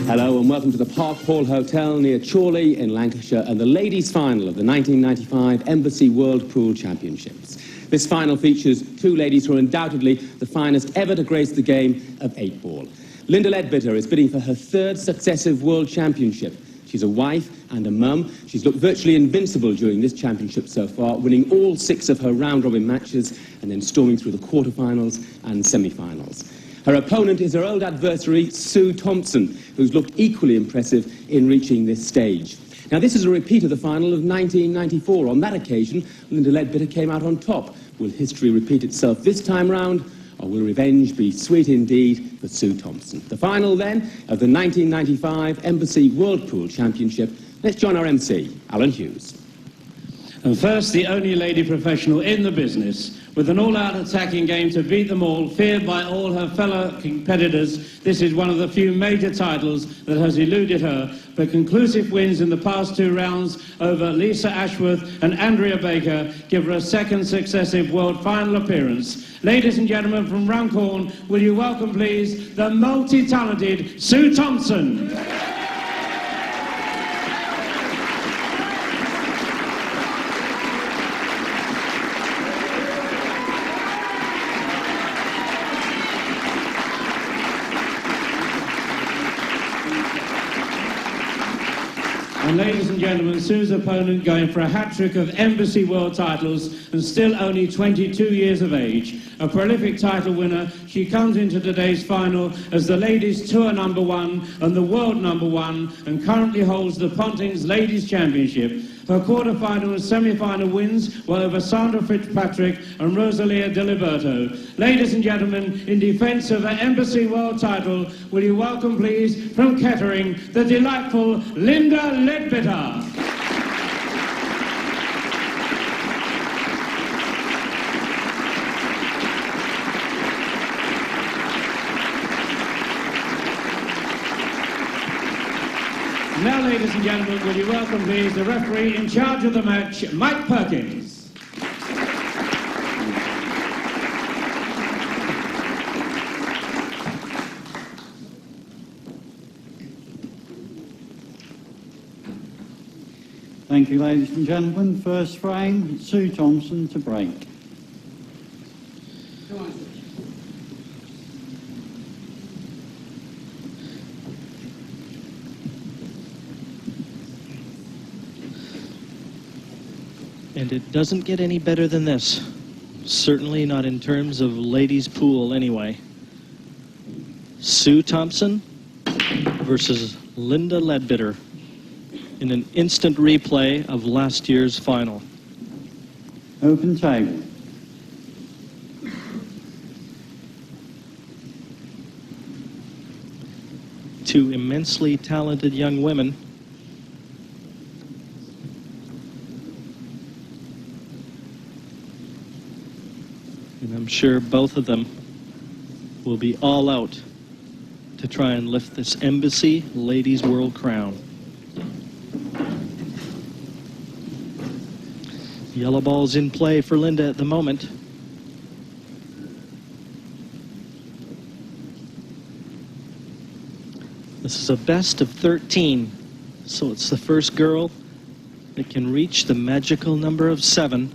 Hello and welcome to the Park Hall Hotel near Chorley in Lancashire and the ladies' final of the 1995 Embassy World Pool Championships. This final features two ladies who are undoubtedly the finest ever to grace the game of 8-ball. Linda Leadbitter is bidding for her third successive World Championship. She's a wife and a mum. She's looked virtually invincible during this championship so far, winning all 6 of her round-robin matches and then storming through the quarter-finals and semi-finals. Her opponent is her old adversary, Sue Thompson, who's looked equally impressive in reaching this stage. Now, this is a repeat of the final of 1994. On that occasion, Linda Leadbitter came out on top. Will history repeat itself this time round, or will revenge be sweet indeed for Sue Thompson? The final, then, of the 1995 Embassy World Pool Championship. Let's join our MC, Alan Hughes. And first, the only lady professional in the business, with an all-out attacking game to beat them all, feared by all her fellow competitors. This is one of the few major titles that has eluded her, but conclusive wins in the past 2 rounds over Lisa Ashworth and Andrea Baker give her a second successive world final appearance. Ladies and gentlemen from Runcorn, will you welcome, please, the multi-talented Sue Thompson. And ladies and gentlemen, Sue's opponent going for a hat-trick of Embassy World titles and still only 22 years of age. A prolific title winner, she comes into today's final as the ladies' tour #1 and the world #1 and currently holds the Pontings Ladies' Championship. Her quarter-final and semi-final wins were over Sandra Fitzpatrick and Rosalia De Liberto. Ladies and gentlemen, in defence of her Embassy World title, will you welcome, please, from Kettering, the delightful Linda Leadbitter. Now, ladies and gentlemen, will you welcome, please, the referee in charge of the match, Mike Perkins. Thank you, ladies and gentlemen. First frame, Sue Thompson to break. Come on. And it doesn't get any better than this. Certainly not in terms of ladies' pool, anyway. Sue Thompson versus Linda Leadbitter in an instant replay of last year's final. Open table. Two immensely talented young women. And I'm sure both of them will be all out to try and lift this Embassy Ladies World crown. Yellow ball's in play for Linda at the moment. This is a best of 13, so it's the first girl that can reach the magical number of 7.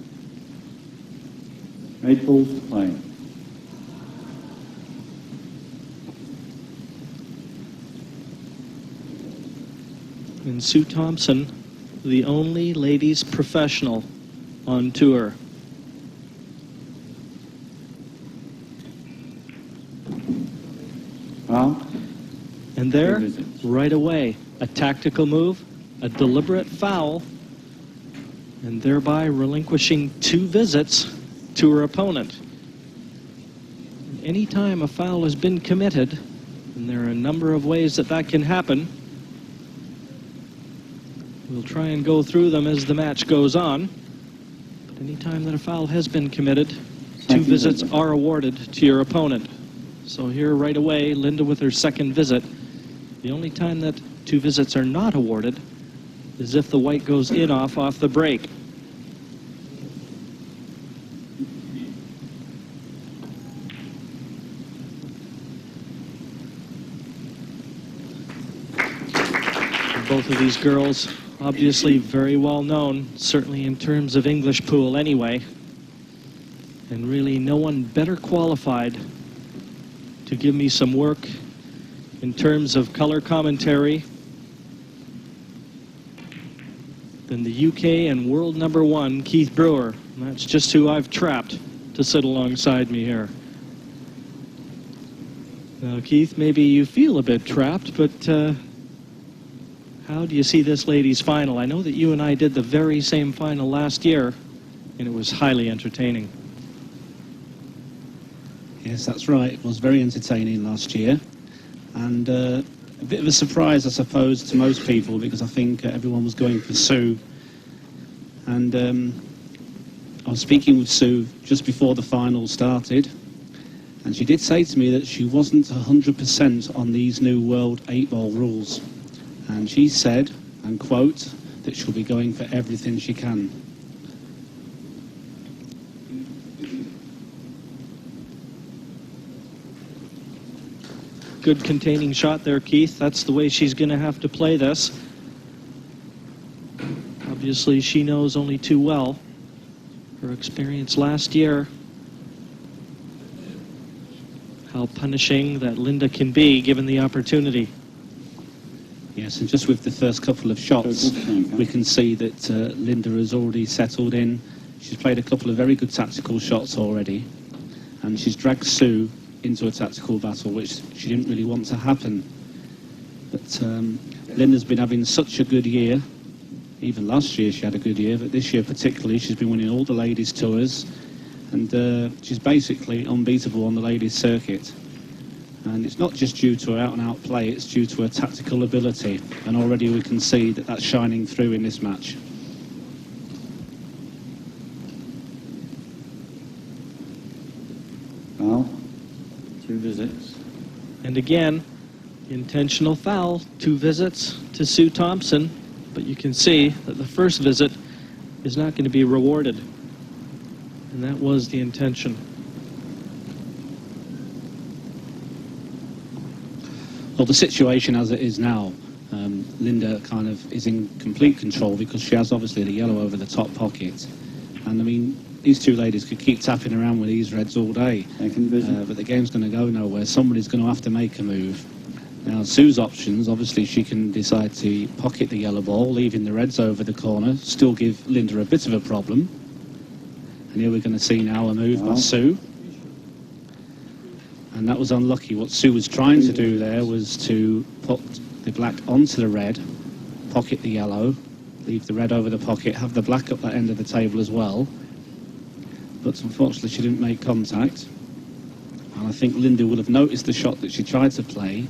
8 balls to play. And Sue Thompson, the only ladies professional on tour. Well, And there, right away, a tactical move, a deliberate foul, and thereby relinquishing 2 visits to her opponent. Anytime a foul has been committed, and there are a number of ways that that can happen, we'll try and go through them as the match goes on. But anytime that a foul has been committed, 2 visits are awarded to your opponent. So here right away, Linda with her 2nd visit. The only time that 2 visits are not awarded is if the white goes in off the break. both of these girls, obviously very well known, certainly in terms of English pool anyway. And really no one better qualified to give me some work in terms of color commentary than the UK and world #1, Keith Brewer. And that's just who I've trapped to sit alongside me here. Now, Keith, maybe you feel a bit trapped, but how do you see this ladies' final? I know that you and I did the very same final last year, and it was highly entertaining. Yes, that's right. It was very entertaining last year. And a bit of a surprise, I suppose, to most people, because I think everyone was going for Sue. And I was speaking with Sue just before the final started, and she did say to me that she wasn't 100% on these new World 8-ball rules. And she said, and quote, that she'll be going for everything she can. Good containing shot there, Keith. That's the way she's going to have to play this. Obviously, she knows only too well her experience last year, how punishing that Linda can be given the opportunity. Yes, and just with the first couple of shots, we can see that Linda has already settled in. She's played a couple of very good tactical shots already, and she's dragged Sue into a tactical battle, which she didn't really want to happen. But Linda's been having such a good year. Even last year she had a good year, but this year particularly she's been winning all the ladies' tours, and she's basically unbeatable on the ladies' circuit. And it's not just due to her out-and-out play, it's due to her tactical ability, and already we can see that that's shining through in this match. Foul. 2 visits. And again, intentional foul, 2 visits to Sue Thompson, but you can see that the first visit is not going to be rewarded, and that was the intention. Well, the situation as it is now, Linda kind of is in complete control because she has obviously the yellow over the top pocket. And I mean, these two ladies could keep tapping around with these reds all day, but the game's going to go nowhere. Somebody's going to have to make a move. Now, Sue's options, obviously she can decide to pocket the yellow ball, leaving the reds over the corner, still give Linda a bit of a problem. And here we're going to see now a move by Sue. And that was unlucky. What Sue was trying to do there was to put the black onto the red, pocket the yellow, leave the red over the pocket, have the black up that end of the table as well. But unfortunately she didn't make contact. And I think Linda would have noticed the shot that she tried to play.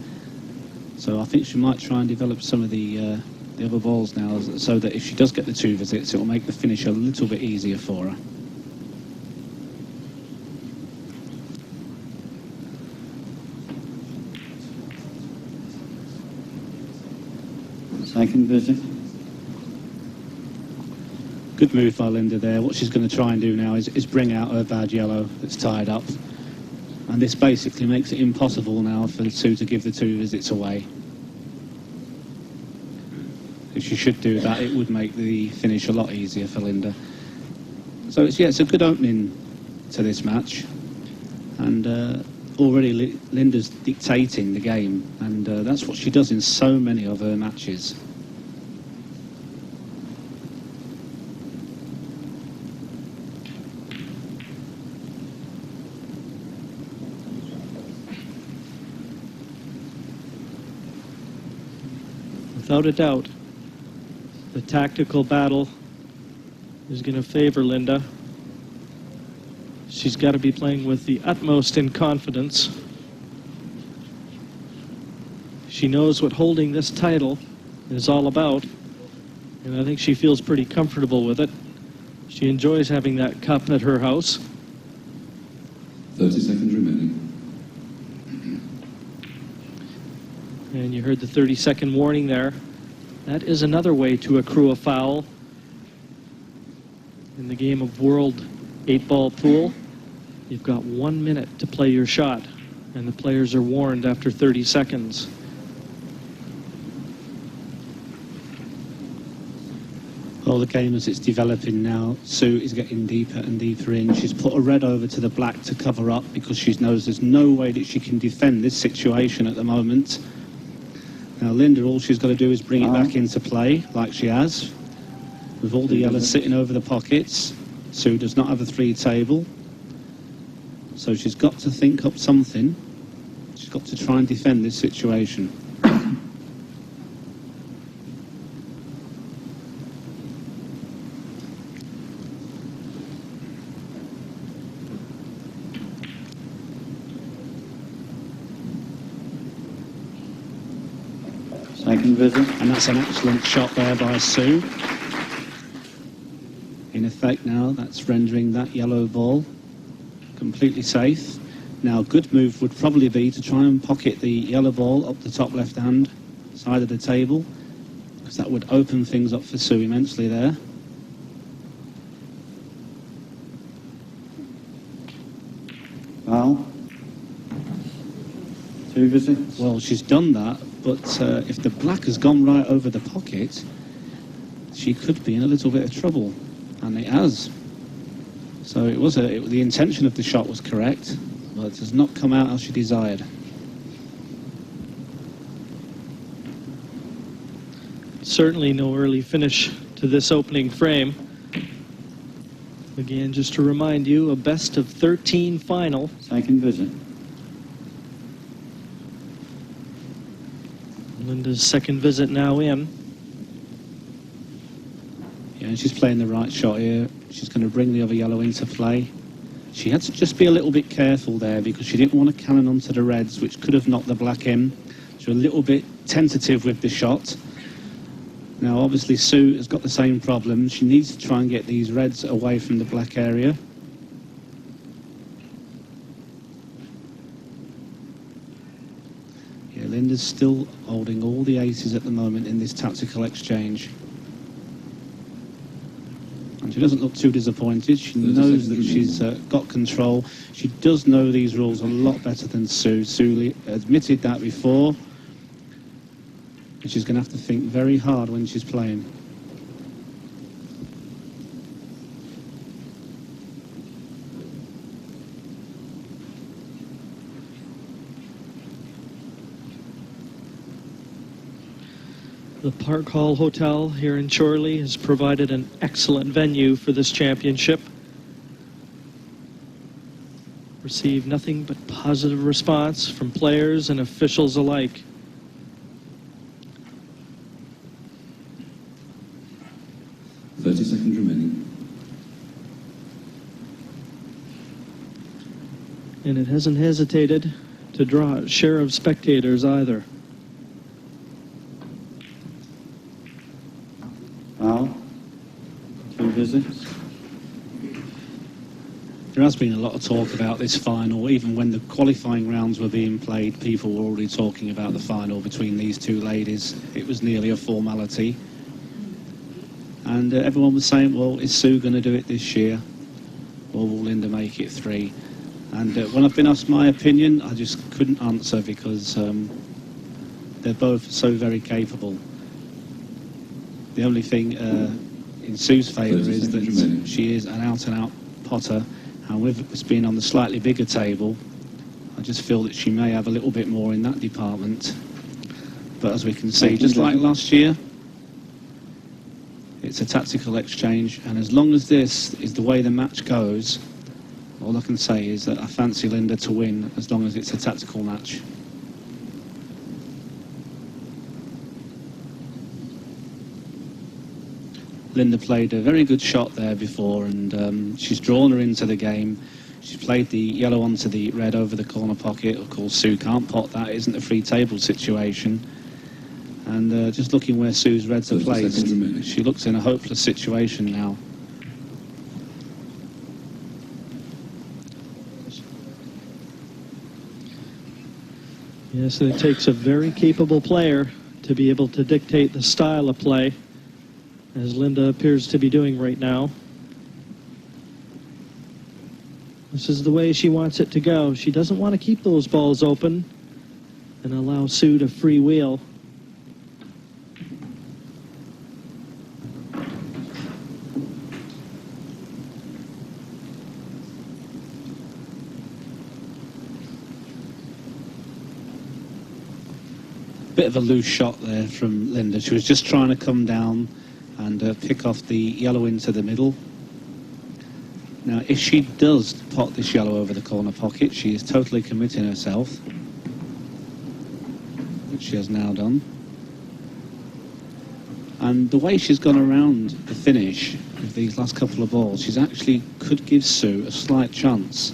So I think she might try and develop some of the other balls now, so that if she does get the 2 visits, it will make the finish a little bit easier for her. Second visit. Good move by Linda there. What she's going to try and do now is bring out her bad yellow that's tied up. And this basically makes it impossible now for Sue to give the 2 visits away. If she should do that, it would make the finish a lot easier for Linda. So it's a good opening to this match. And already Linda's dictating the game, and that's what she does in so many of her matches. Without a doubt, the tactical battle is going to favor Linda. She's got to be playing with the utmost in confidence. She knows what holding this title is all about, and I think she feels pretty comfortable with it. She enjoys having that cup at her house. 30 seconds remaining. And you heard the 30-second warning there. That is another way to accrue a foul in the game of World 8-ball pool. You've got 1 minute to play your shot, and the players are warned after 30 seconds. Well, the game as it's developing now, Sue is getting deeper and deeper in. She's put a red over to the black to cover up because she knows there's no way that she can defend this situation at the moment. Now, Linda, all she's got to do is bring it back into play, like she has, with all the yellows sitting over the pockets. Sue does not have a 3 table, so she's got to think up something. She's got to try and defend this situation. Second visit. And that's an excellent shot there by Sue. In effect now, that's rendering that yellow ball completely safe. Now, a good move would probably be to try and pocket the yellow ball up the top left-hand side of the table, because that would open things up for Sue immensely there. Foul. 2 visits. Well, she's done that, but if the black has gone right over the pocket, she could be in a little bit of trouble, and it has. So it was the intention of the shot was correct, but it has not come out as she desired. Certainly no early finish to this opening frame. Again, just to remind you, a best of 13 final. Second visit. Linda's second visit now in. Yeah, and she's playing the right shot here. She's going to bring the other yellow into play. She had to just be a little bit careful there because she didn't want to cannon onto the reds, which could have knocked the black in. She was a little bit tentative with the shot. Now, obviously, Sue has got the same problem. She needs to try and get these reds away from the black area. Yeah, Linda's still holding all the aces at the moment in this tactical exchange. And she doesn't look too disappointed. She knows that she's got control. She does know these rules a lot better than Sue. Sue admitted that before. And she's going to have to think very hard when she's playing. The Park Hall Hotel here in Chorley has provided an excellent venue for this championship. Received nothing but positive response from players and officials alike. Seconds remaining. And it hasn't hesitated to draw a share of spectators either. Foul. 2 visits. There has been a lot of talk about this final. Even when the qualifying rounds were being played, people were already talking about the final between these two ladies. It was nearly a formality. And everyone was saying, well, is Sue going to do it this year? Or will Linda make it 3? And when I've been asked my opinion, I just couldn't answer because they're both so very capable. The only thing in Sue's favour is that she is an out-and-out potter, and with us being on the slightly bigger table, I just feel that she may have a little bit more in that department. But as we can see, just like last year, it's a tactical exchange, and as long as this is the way the match goes, all I can say is that I fancy Linda to win as long as it's a tactical match. Linda played a very good shot there before, and she's drawn her into the game. She's played the yellow onto the red over the corner pocket. Of course, Sue can't pot that. It isn't a free table situation. And just looking where Sue's reds are placed, she looks in a hopeless situation now. Yes, and it takes a very capable player to be able to dictate the style of play, as Linda appears to be doing right now. This is the way she wants it to go. She doesn't want to keep those balls open and allow Sue to freewheel. bit of a loose shot there from Linda. She was just trying to come down and pick off the yellow into the middle. Now, if she does pot this yellow over the corner pocket, she is totally committing herself, which she has now done. And the way she's gone around the finish with these last couple of balls, she's actually could give Sue a slight chance.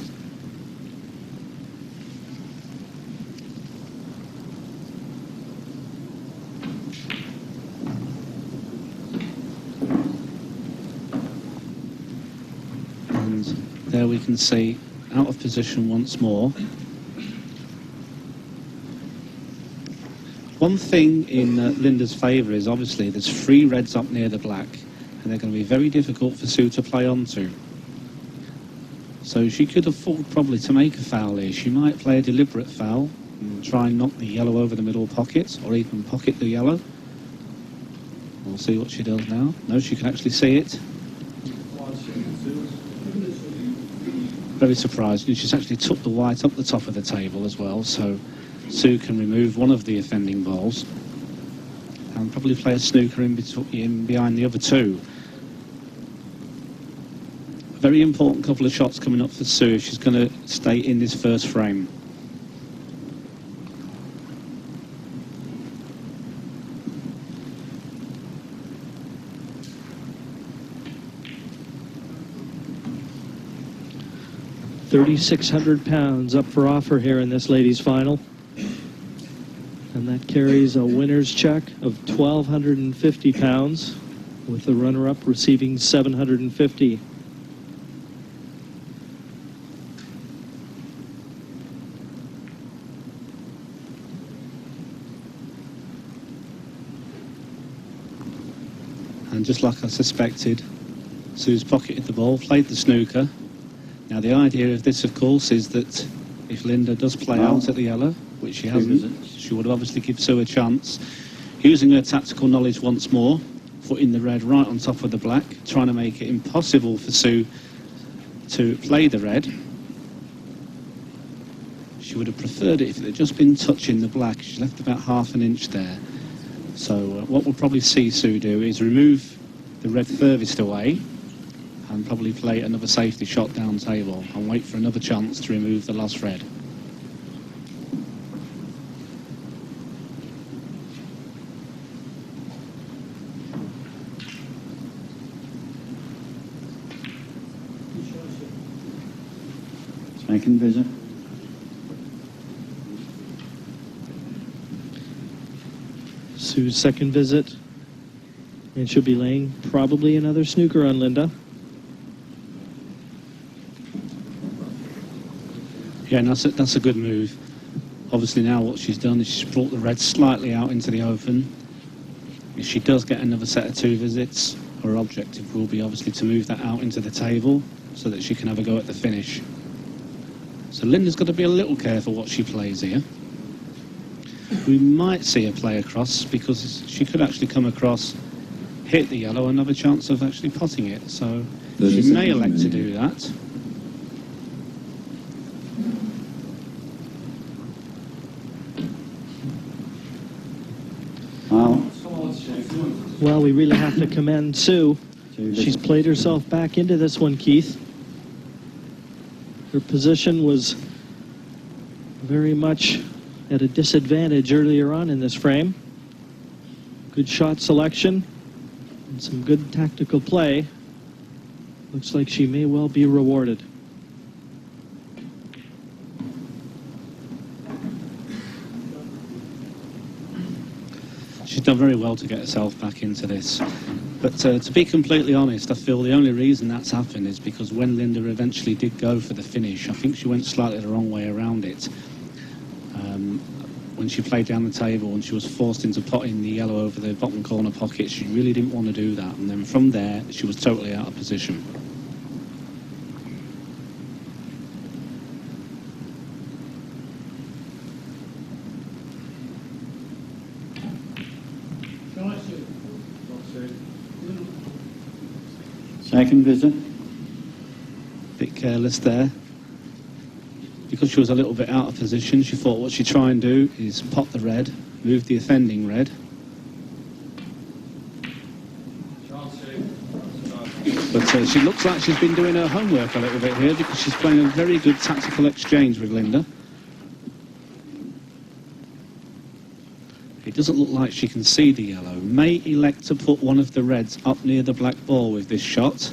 And there we can see out of position once more. One thing in Linda's favour is obviously there's 3 reds up near the black, and they're going to be very difficult for Sue to play onto. So she could afford probably to make a foul here. She might play a deliberate foul and try and knock the yellow over the middle pocket, or even pocket the yellow. We'll see what she does now. No, she can actually see it. Very surprising. She's actually took the white up the top of the table as well, so Sue can remove one of the offending balls and probably play a snooker in behind the other 2. A very important couple of shots coming up for Sue if she's going to stay in this first frame. £3,600 up for offer here in this ladies' final. And that carries a winner's check of £1,250, with the runner-up receiving $750. And just like I suspected, Sue's pocketed the ball, played the snooker. Now the idea of this, of course, is that if Linda does play out at the yellow, which she hasn't, she would obviously give Sue a chance. Using her tactical knowledge once more, putting the red right on top of the black, trying to make it impossible for Sue to play the red. She would have preferred it if it had just been touching the black. She left about ½ an inch there. So what we'll probably see Sue do is remove the red furthest away and probably play another safety shot down table and wait for another chance to remove the last red. Second visit. Sue's second visit, and she'll be laying probably another snooker on Linda. Yeah, and that's a good move. Obviously now what she's done is she's brought the red slightly out into the open. If she does get another set of 2 visits, her objective will be obviously to move that out into the table so that she can have a go at the finish. So Linda's got to be a little careful what she plays here. We might see her play across because she could actually come across, hit the yellow and have a chance of actually potting it. So she may elect to do that. Well, we really have to commend Sue. She's played herself back into this one, Keith. Her position was very much at a disadvantage earlier on in this frame. Good shot selection and some good tactical play. Looks like she may well be rewarded. She's done very well to get herself back into this. But to be completely honest, I feel the only reason that's happened is because when Linda eventually did go for the finish, I think she went slightly the wrong way around it. When she played down the table and she was forced into potting the yellow over the bottom corner pocket, she really didn't want to do that. And then from there, she was totally out of position. Second visit. Bit careless there. Because she was a little bit out of position, she thought what she'd try and do is pot the red move the offending red. But she looks like she's been doing her homework a little bit here, because she's playing a very good tactical exchange with Linda. It doesn't look like she can see the yellow. May elect to put one of the reds up near the black ball with this shot.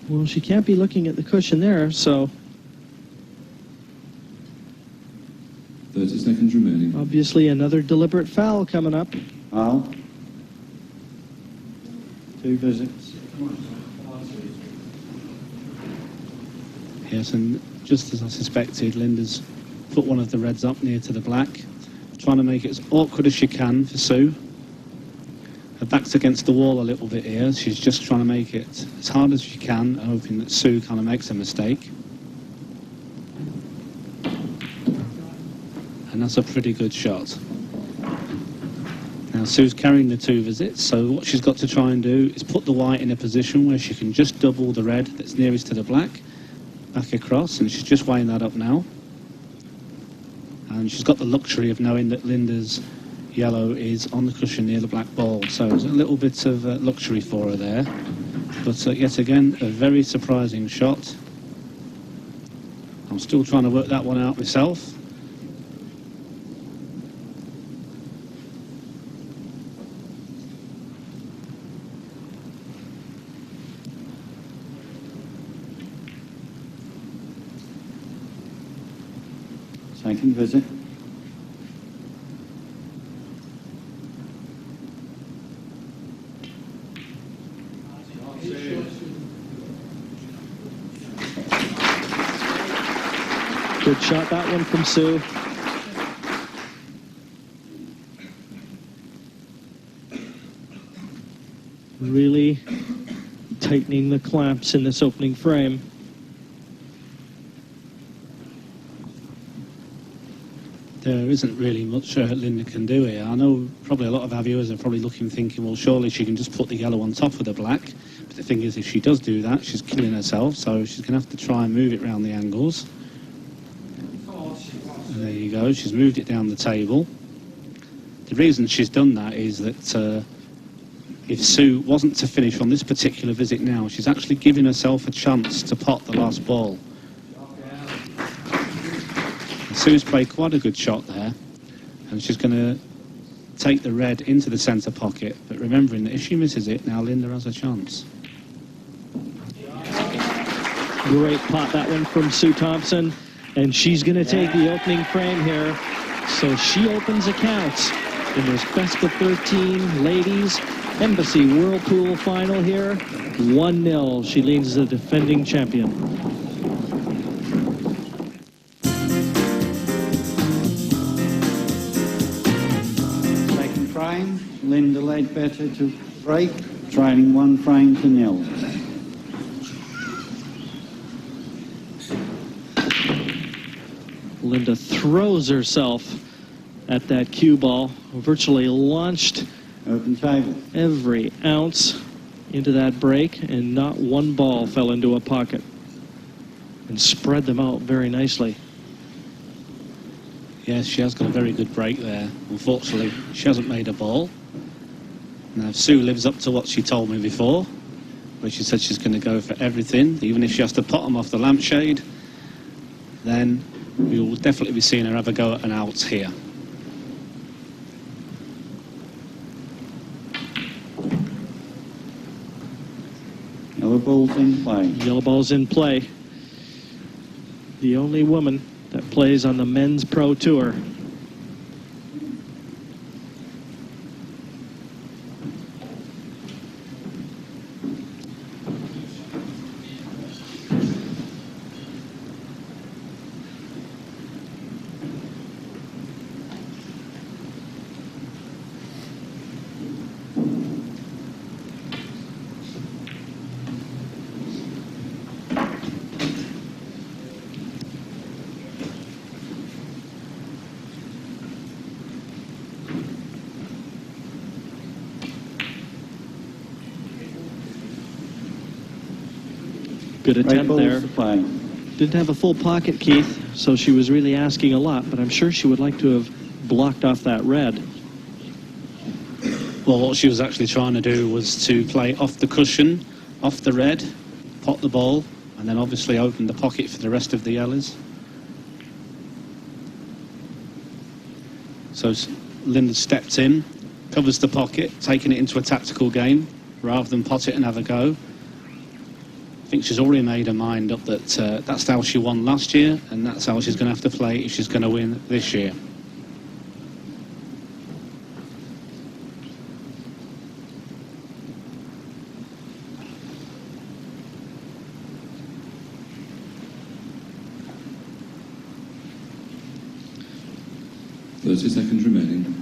Well, she can't be looking at the cushion there, so 30 seconds remaining. obviously another deliberate foul coming up. Foul. 2 visits. Yes, and just as I suspected, Linda's put one of the reds up near to the black, trying to make it as awkward as she can for Sue. Her back's against the wall a little bit here. She's just trying to make it as hard as she can, hoping that Sue kind of makes a mistake. And that's a pretty good shot. Now Sue's carrying the 2 visits, so what she's got to try and do is put the white in a position where she can just double the red that's nearest to the black, back across, and she's just weighing that up now. And she's got the luxury of knowing that Linda's yellow is on the cushion near the black ball, so there's a little bit of luxury for her there. But yet again, a very surprising shot. I'm still trying to work that one out myself. Second visit. Good shot, that one from Sue. Really tightening the clamps in this opening frame. There isn't really much Linda can do here. I know probably a lot of our viewers are probably looking, thinking, well, surely she can just put the yellow on top of the black. But the thing is, if she does do that, she's killing herself, so she's going to have to try and move it around the angles. And there you go, she's moved it down the table. The reason she's done that is that if Sue wasn't to finish on this particular visit now, she's actually giving herself a chance to pot the last ball. Sue's played quite a good shot there, and she's going to take the red into the centre pocket, but remembering that if she misses it, now Linda has a chance. Great pot, that one from Sue Thompson, and she's going to take the opening frame here. So she opens accounts in this best of 13 ladies Embassy Whirlpool final here. 1-0. She leads the defending champion. Frame, Linda Leadbitter to break, trailing 1 frame to 0. Linda throws herself at that cue ball, virtually launched Open table. every ounce into that break, and not one ball fell into a pocket, and spread them out very nicely. Yes, she has got a very good break there. Unfortunately, she hasn't made a ball. Now, if Sue lives up to what she told me before, where she said she's going to go for everything, even if she has to pot them off the lampshade, then we will definitely be seeing her have a go at an out here. Yellow ball's in play. Yellow ball's in play. The only woman that plays on the Men's Pro Tour. Good Red attempt balls there. to play. Didn't have a full pocket, Keith, so she was really asking a lot, but I'm sure she would like to have blocked off that red. Well, what she was actually trying to do was to play off the cushion, off the red, pot the ball, and then obviously open the pocket for the rest of the yellows. So Linda stepped in, covers the pocket, taking it into a tactical game rather than pot it and have a go. I think she's already made her mind up that that's how she won last year, and that's how she's going to have to play if she's going to win this year. Seconds remaining.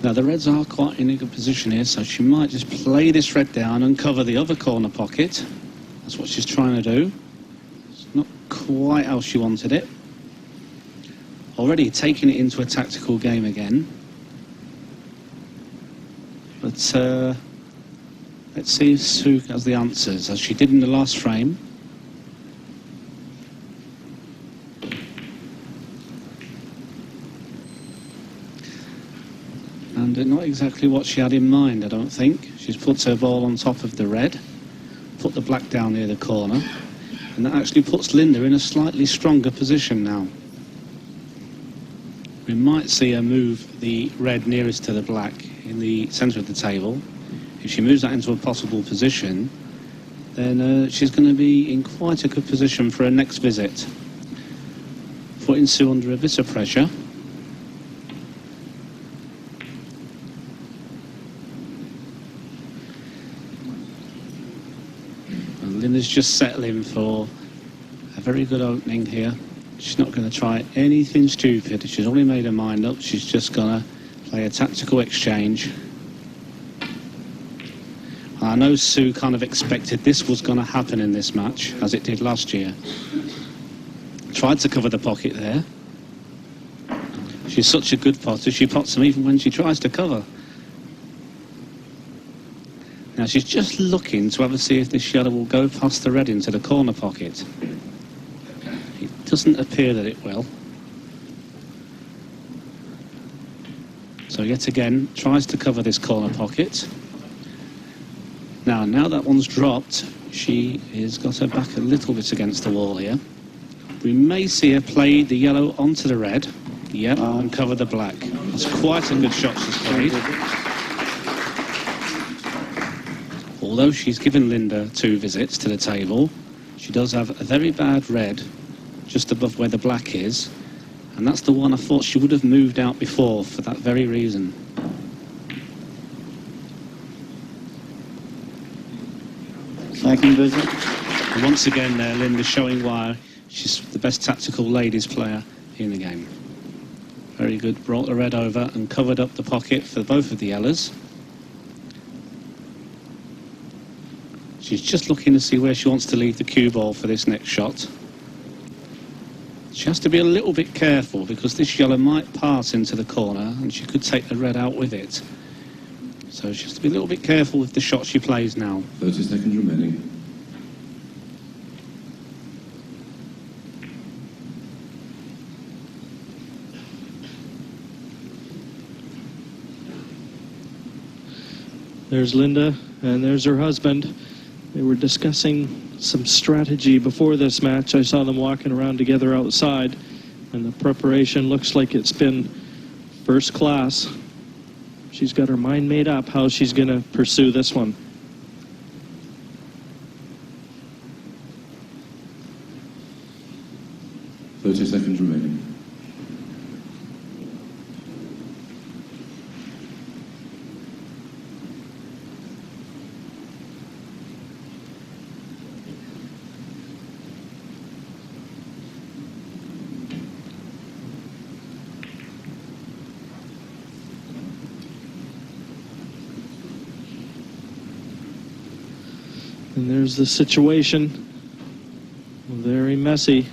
Now the reds are quite in a good position here, so she might just play this red down and cover the other corner pocket. That's what she's trying to do. It's not quite how she wanted it. Already taking it into a tactical game again. But let's see if Sue has the answers, as she did in the last frame. And not exactly what she had in mind, I don't think. She's put her ball on top of the red, put the black down near the corner, and that actually puts Linda in a slightly stronger position now. We might see her move the red nearest to the black in the centre of the table. If she moves that into a possible position, then she's going to be in quite a good position for her next visit. Putting Sue under a bit of pressure. Linda's just settling for a very good opening here. She's not going to try anything stupid. She's already made her mind up. She's just going to play a tactical exchange. I know Sue kind of expected this was going to happen in this match, as it did last year. Tried to cover the pocket there. She's such a good potter, she pots them even when she tries to cover. Now she's just looking to have a see if this yellow will go past the red into the corner pocket. It doesn't appear that it will. So yet again, tries to cover this corner pocket. Now that one's dropped, she has got her back a little bit against the wall here. We may see her play the yellow onto the red, yep, and cover the black. That's quite a good shot she's played. Although she's given Linda 2 visits to the table, she does have a very bad red just above where the black is, and that's the one I thought she would have moved out before for that very reason. Second visit. And once again there, Linda showing why she's the best tactical ladies player in the game. Very good, brought the red over and covered up the pocket for both of the yellows. She's just looking to see where she wants to leave the cue ball for this next shot. She has to be a little bit careful because this yellow might pass into the corner and she could take the red out with it. So she has to be a little bit careful with the shot she plays now. 30 seconds remaining. There's Linda, and there's her husband. They were discussing some strategy before this match. I saw them walking around together outside, and the preparation looks like it's been first class. She's got her mind made up how she's going to pursue this one. Thirty seconds remaining. And there's the situation. Very messy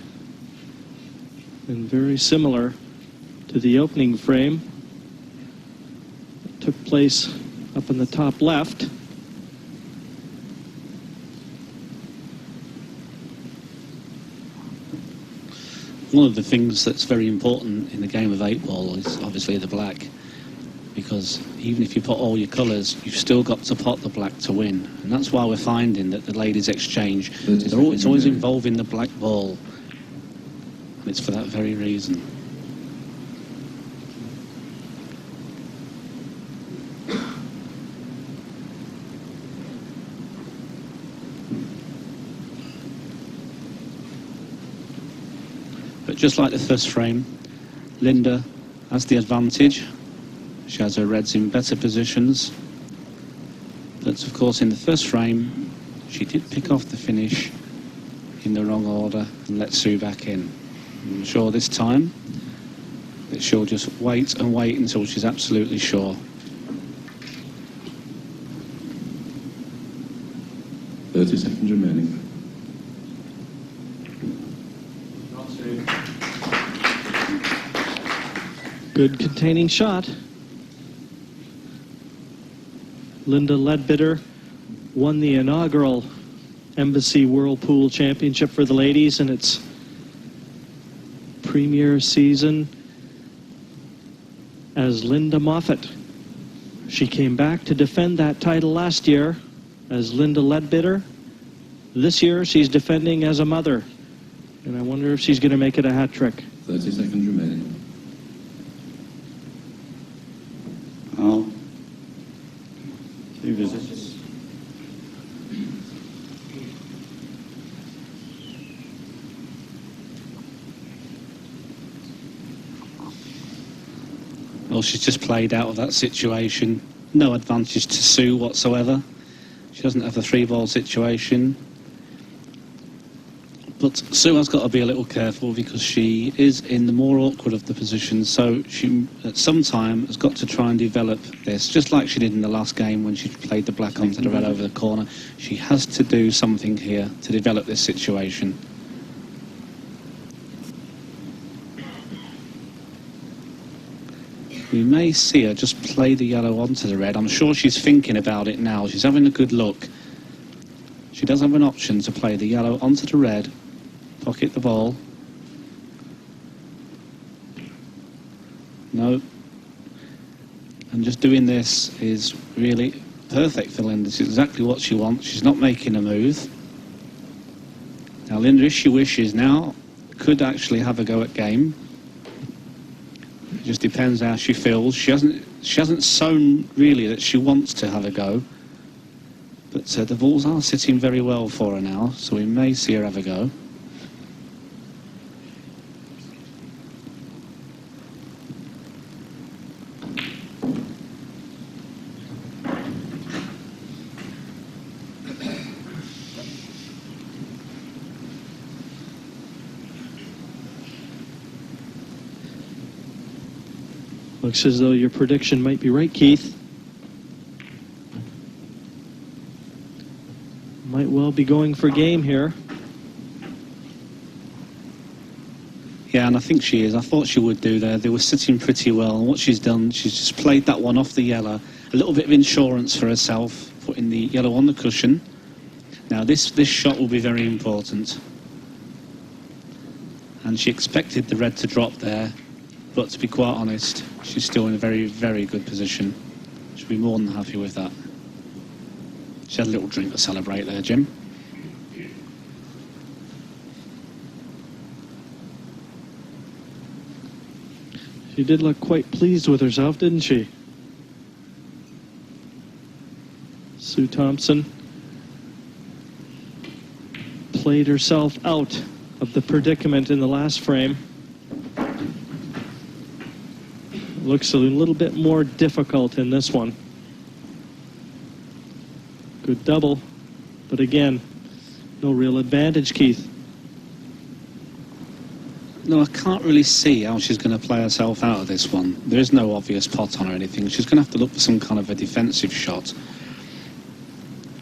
and very similar to the opening frame. It took place up in the top left. One of the things that's very important in the game of 8-ball is obviously the black, because even if you put all your colours, you've still got to pot the black to win. And that's why we're finding that the ladies exchange, it's always involving the black ball. And it's for that very reason. But just like the first frame, Linda has the advantage. She has her reds in better positions. But of course in the first frame, she did pick off the finish in the wrong order and let Sue back in. I'm sure this time that she'll just wait and wait until she's absolutely sure. Seconds remaining. Good containing shot. Linda Leadbitter won the inaugural Embassy Whirlpool Championship for the ladies in its premier season as Linda Moffat. She came back to defend that title last year as Linda Leadbitter. This year she's defending as a mother, and I wonder if she's going to make it a hat trick. 30 seconds remaining. Oh. 2 visits. Well, she's just played out of that situation. No advantage to Sue whatsoever. She doesn't have a 3-ball situation. But Sue has got to be a little careful because she is in the more awkward of the positions, so she at some time has got to try and develop this, just like she did in the last game when she played the black onto the red over the corner. She has to do something here to develop this situation. We may see her just play the yellow onto the red. I'm sure she's thinking about it now. She's having a good look. She does have an option to play the yellow onto the red, pocket the ball. No. And just doing this is really perfect for Linda. It's exactly what she wants. She's not making a move. Now Linda, if she wishes now, could actually have a go at game. It just depends how she feels. She hasn't shown really that she wants to have a go. But the balls are sitting very well for her now, so we may see her have a go. Looks as though your prediction might be right, Keith. Might well be going for game here. Yeah, and I think she is. I thought she would do there. They were sitting pretty well. And what she's done, she's just played that one off the yellow. A little bit of insurance for herself, putting the yellow on the cushion. Now this shot will be very important. And she expected the red to drop there. But to be quite honest, she's still in a very, very good position. She'll be more than happy with that. She had a little drink to celebrate there, Jim. She did look quite pleased with herself, didn't she? Sue Thompson played herself out of the predicament in the last frame. Looks a little bit more difficult in this one. Good double, but again, no real advantage, Keith. No, I can't really see how she's going to play herself out of this one. There is no obvious pot on or anything. She's going to have to look for some kind of a defensive shot.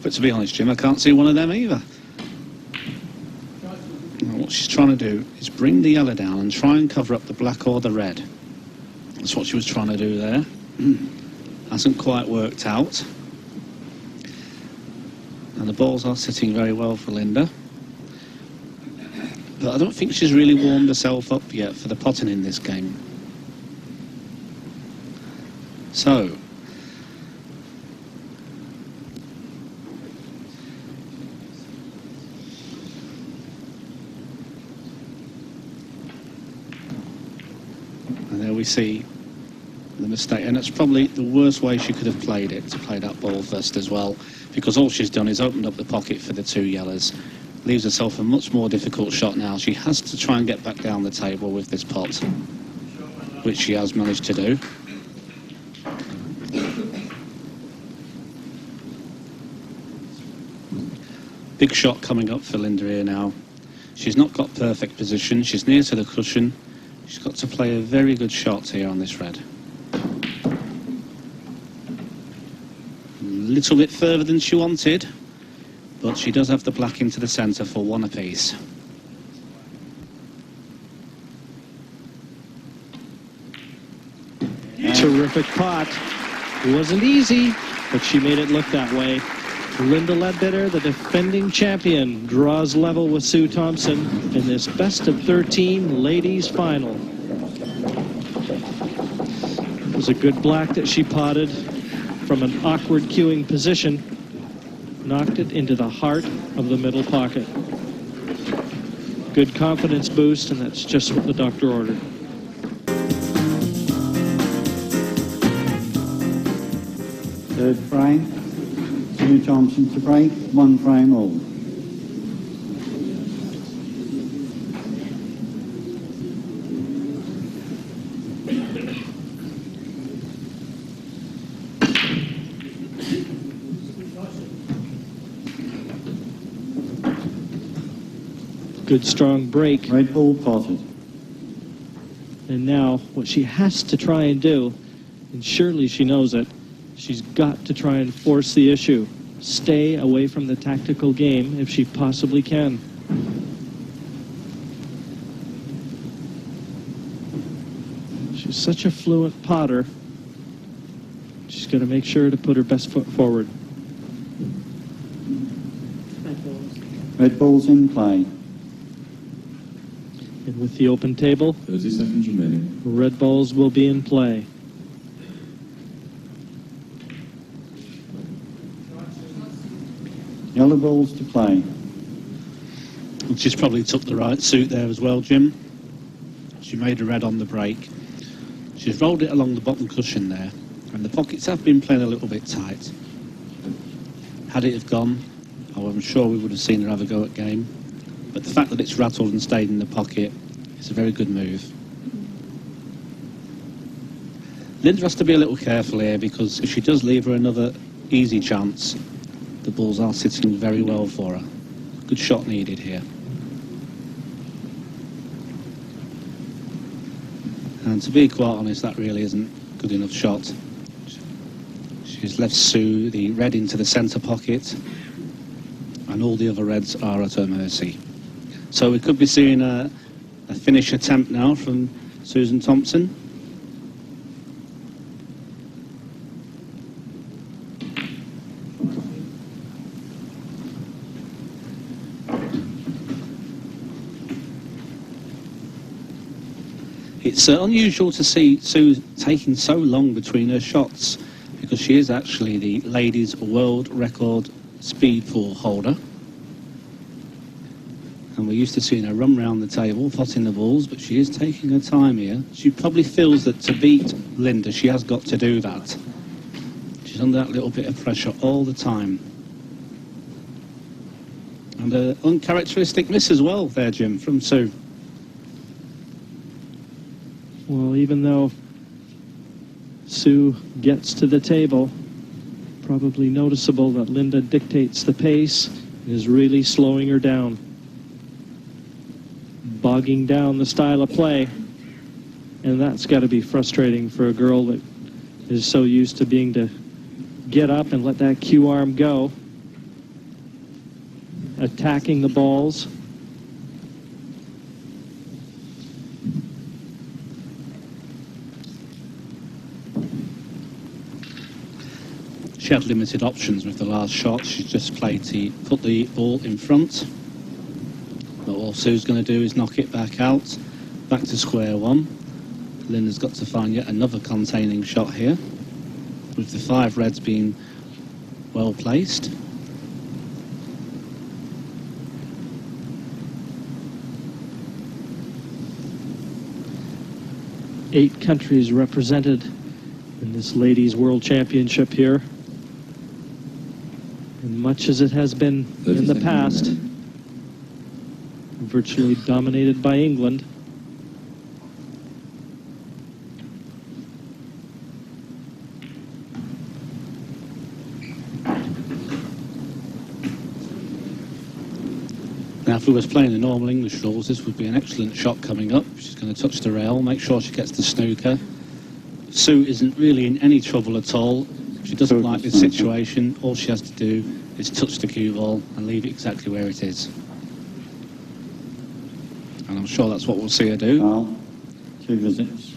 But to be honest, Jim, I can't see one of them either. Now, what she's trying to do is bring the yellow down and try and cover up the black or the red. That's what she was trying to do there. Hasn't quite worked out. And the balls are sitting very well for Linda. But I don't think she's really warmed herself up yet for the potting in this game. So, and there we see the mistake, and it's probably the worst way she could have played it, to play that ball first as well, because all she's done is opened up the pocket for the two yellows. Leaves herself a much more difficult shot now. She has to try and get back down the table with this pot, which she has managed to do. Big shot coming up for Linda here now. She's not got perfect position. She's near to the cushion. She's got to play a very good shot here on this red. A little bit further than she wanted, but she does have the black into the centre for one apiece. Terrific pot. It wasn't easy, but she made it look that way. Linda Leadbitter, the defending champion, draws level with Sue Thompson in this best of 13 ladies final. It was a good black that she potted from an awkward queuing position. Knocked it into the heart of the middle pocket. Good confidence boost, and that's just what the doctor ordered. Third frame, Sue Thompson to break, 1 frame all. Good strong break. Red ball potted. And now what she has to try and do, and surely she knows it, she's got to try and force the issue. Stay away from the tactical game if she possibly can. She's such a fluent potter. She's got to make sure to put her best foot forward. Red ball's in play. And with the open table, 30 seconds remaining. red balls will be in play. Yellow balls to play. She's probably took the right suit there as well, Jim. She made a red on the break. She's rolled it along the bottom cushion there, and the pockets have been playing a little bit tight. Had it have gone, I'm sure we would have seen her have a go at game. But the fact that it's rattled and stayed in the pocket is a very good move. Linda has to be a little careful here, because if she does leave her another easy chance, the balls are sitting very well for her. Good shot needed here. And to be quite honest, that really isn't a good enough shot. She's left Sue the red into the centre pocket, and all the other reds are at her mercy. So we could be seeing a finish attempt now from Susan Thompson. It's unusual to see Sue taking so long between her shots, because she is actually the ladies' world record speed pool holder. And we're used to seeing her run round the table, potting the balls, but she is taking her time here. She probably feels that to beat Linda, she has got to do that. She's under that little bit of pressure all the time. And an uncharacteristic miss as well there, Jim, from Sue. Well, even though Sue gets to the table, probably noticeable that Linda dictates the pace and is really slowing her down, bogging down the style of play. And that's got to be frustrating for a girl that is so used to being to get up and let that cue arm go attacking the balls. She had limited options with the last shot. She just played to put the ball in front. But all Sue's going to do is knock it back out, back to square one. Linda's got to find yet another containing shot here, with the 5 reds being well placed. Eight countries represented in this Ladies World Championship here. And much as it has been in the past, virtually dominated by England. Now, if we was playing the normal English rules, this would be an excellent shot coming up. She's going to touch the rail, make sure she gets the snooker. Sue isn't really in any trouble at all. She doesn't like this situation. All she has to do is touch the cue ball and leave it exactly where it is. And I'm sure that's what we'll see her do. Foul. 2 visits.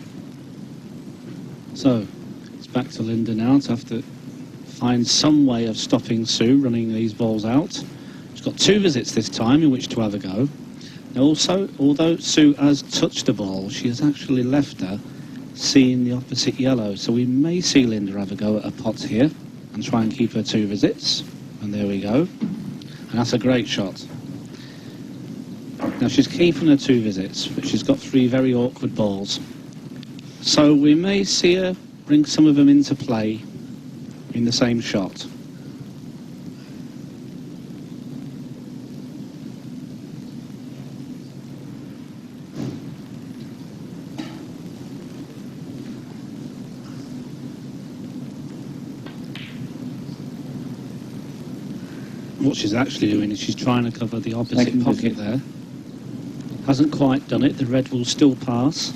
So, it's back to Linda now to have to find some way of stopping Sue running these balls out. She's got 2 visits this time in which to have a go. Now also, although Sue has touched the ball, she has actually left her seeing the opposite yellow. So we may see Linda have a go at a pot here and try and keep her 2 visits. And there we go. And that's a great shot. Now she's keeping her 2 visits, but she's got 3 very awkward balls. So we may see her bring some of them into play in the same shot. What she's actually doing is she's trying to cover the opposite pocket there. Hasn't quite done it. The red will still pass.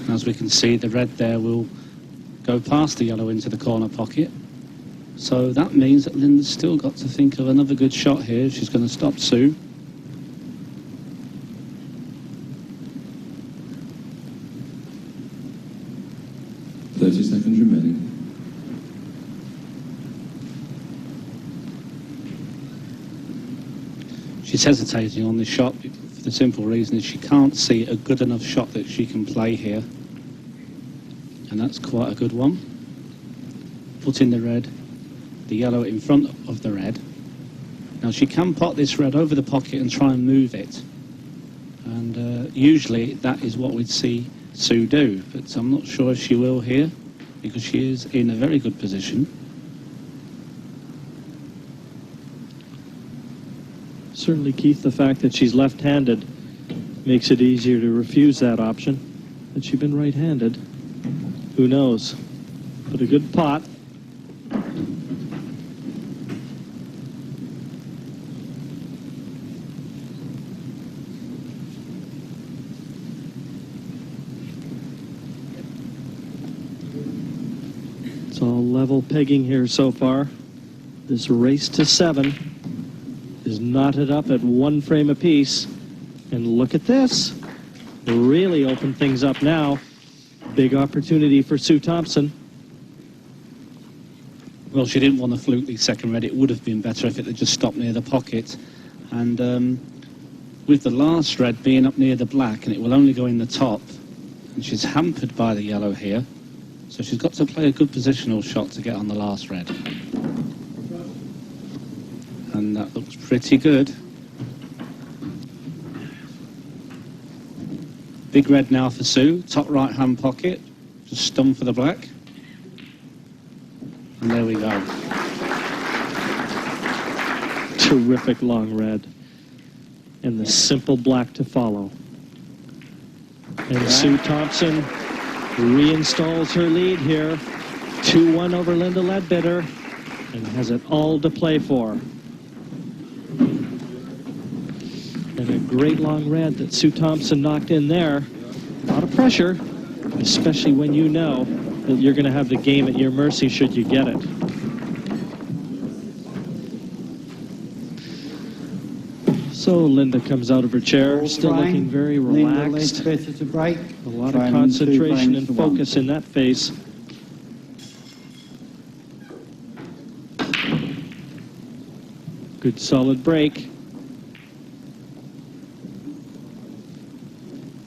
As we can see, the red there will go past the yellow into the corner pocket. So that means that Linda's still got to think of another good shot here. She's going to stop Sue. She's hesitating on this shot for the simple reason is she can't see a good enough shot that she can play here. And that's quite a good one. Put in the red, the yellow in front of the red. Now she can pot this red over the pocket and try and move it. And usually that is what we'd see Sue do. But I'm not sure if she will here because she is in a very good position. Certainly, Keith, the fact that she's left-handed makes it easier to refuse that option. Had she been right-handed, who knows? But a good pot. It's all level pegging here so far. This race to 7 is knotted up at 1 frame apiece. And look at this. Really open things up now. Big opportunity for Sue Thompson. Well, she didn't want to fluke the second red. It would have been better if it had just stopped near the pocket. And with the last red being up near the black, and it will only go in the top, and she's hampered by the yellow here. So she's got to play a good positional shot to get on the last red. And that looks pretty good. Big red now for Sue, top right hand pocket, just stun for the black. And there we go. Terrific long red. And the simple black to follow. And Sue Thompson reinstalls her lead here. 2-1 over Linda Leadbitter and has it all to play for. And a great long red that Sue Thompson knocked in there. A lot of pressure. especially when you know that you're going to have the game at your mercy should you get it. So Linda comes out of her chair, still looking very relaxed. To break. A lot of concentration and focus in that face. Good solid break.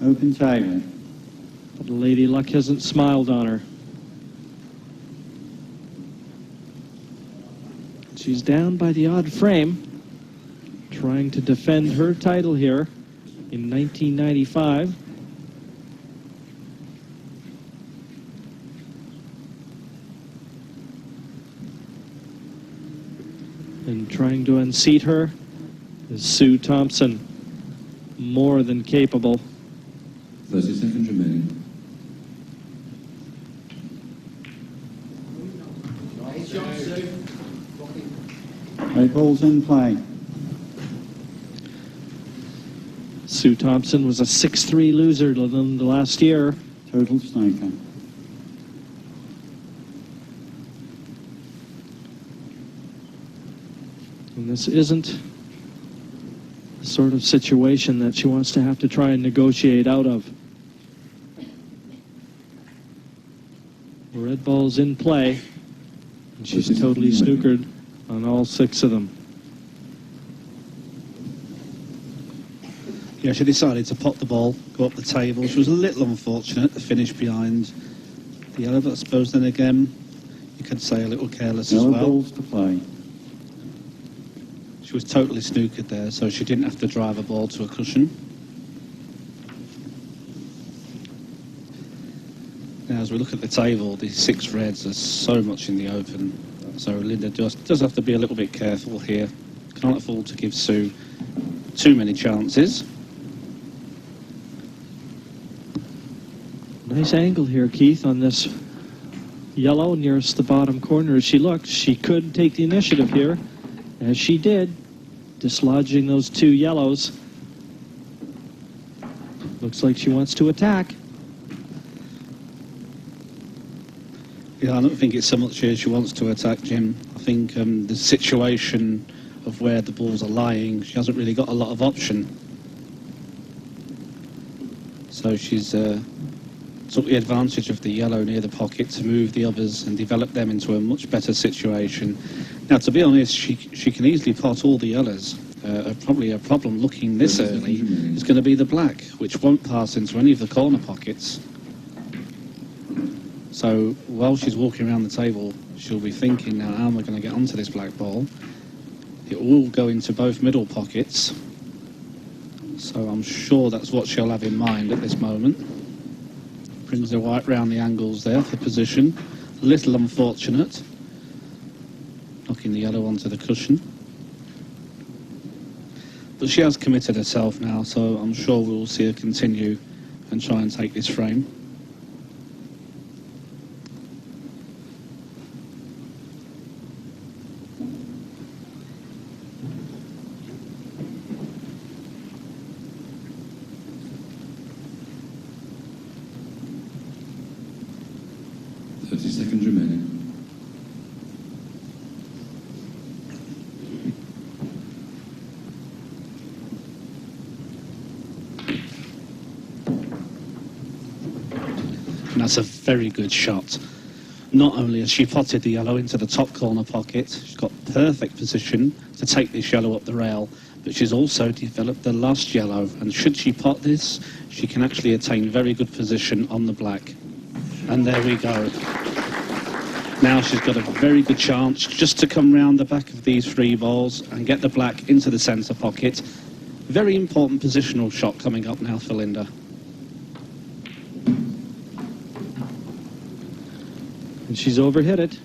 Open table. But Lady Luck hasn't smiled on her. She's down by the odd frame, trying to defend her title here in 1995. And trying to unseat her is Sue Thompson, more than capable. 30 seconds remaining. Eight balls in play. Sue Thompson was a 6-3 loser the last year. Total snooker. And this isn't the sort of situation that she wants to have to try and negotiate out of. The red ball's in play, and she's totally snookered on all 6 of them. Yeah, she decided to pop the ball, go up the table. She was a little unfortunate to finish behind the yellow, but I suppose then again, you could say a little careless as No well. balls to play. She was totally snookered there, so she didn't have to drive a ball to a cushion. Now, as we look at the table, these 6 reds are so much in the open, so Linda does have to be a little bit careful here. Can't afford to give Sue too many chances. Nice angle here, Keith, on this yellow nearest the bottom corner. As she looked, she could take the initiative here, as she did, dislodging those 2 yellows. Looks like she wants to attack. Yeah, I don't think it's so much here she wants to attack, Jim. I think the situation of where the balls are lying, she hasn't really got a lot of option. So she's took the advantage of the yellow near the pocket to move the others and develop them into a much better situation. Now, to be honest, she can easily pot all the yellows. Probably a problem looking this early is going to be the black, which won't pass into any of the corner pockets. So while she's walking around the table, she'll be thinking, now how am I going to get onto this black ball? It will go into both middle pockets. So I'm sure that's what she'll have in mind at this moment. Brings the white round the angles there for position. A little unfortunate. Knocking the yellow onto the cushion. But she has committed herself now, so I'm sure we'll see her continue and try and take this frame. Seconds remaining. And that's a very good shot. Not only has she potted the yellow into the top corner pocket, she's got perfect position to take this yellow up the rail, but she's also developed the last yellow, and should she pot this, she can actually attain very good position on the black. And there we go. Now she's got a very good chance just to come round the back of these 3 balls and get the black into the centre pocket. Very important positional shot coming up now for Linda. And she's overhit it.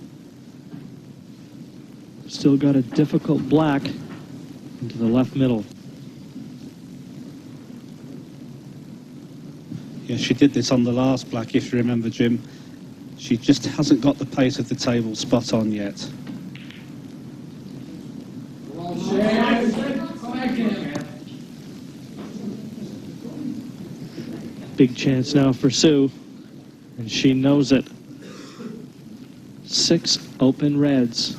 Still got a difficult black into the left middle. Yeah, she did this on the last black, if you remember, Jim. She just hasn't got the pace of the table spot on yet. Big chance now for Sue. And she knows it. 6 open reds,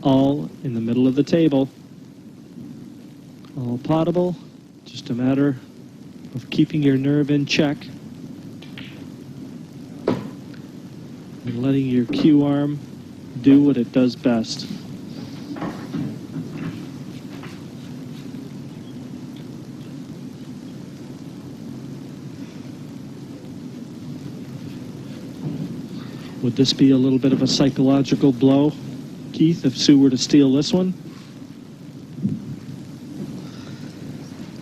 all in the middle of the table. All potable, just a matter of keeping your nerve in check and letting your cue arm do what it does best. Would this be a little bit of a psychological blow, Keith, if Sue were to steal this one?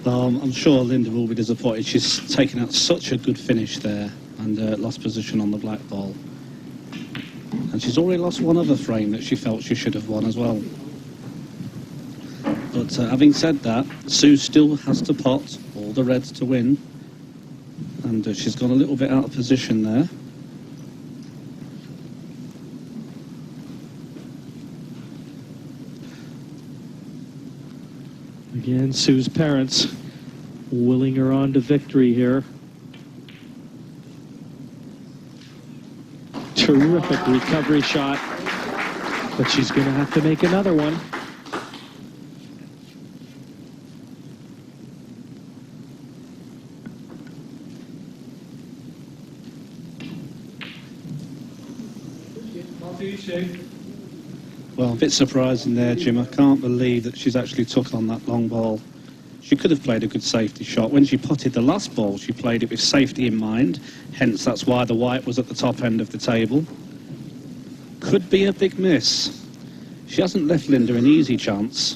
I'm sure Linda will be disappointed. She's taken out such a good finish there and lost position on the black ball. And she's already lost one other frame that she felt she should have won as well. But having said that, Sue still has to pot all the reds to win. And she's gone a little bit out of position there. Again, Sue's parents willing her on to victory here. Terrific recovery shot, but she's going to have to make another one. Well, a bit surprising there, Jim. I can't believe that she's actually took on that long ball. She could have played a good safety shot. When she potted the last ball, she played it with safety in mind. Hence, that's why the white was at the top end of the table. Could be a big miss. She hasn't left Linda an easy chance.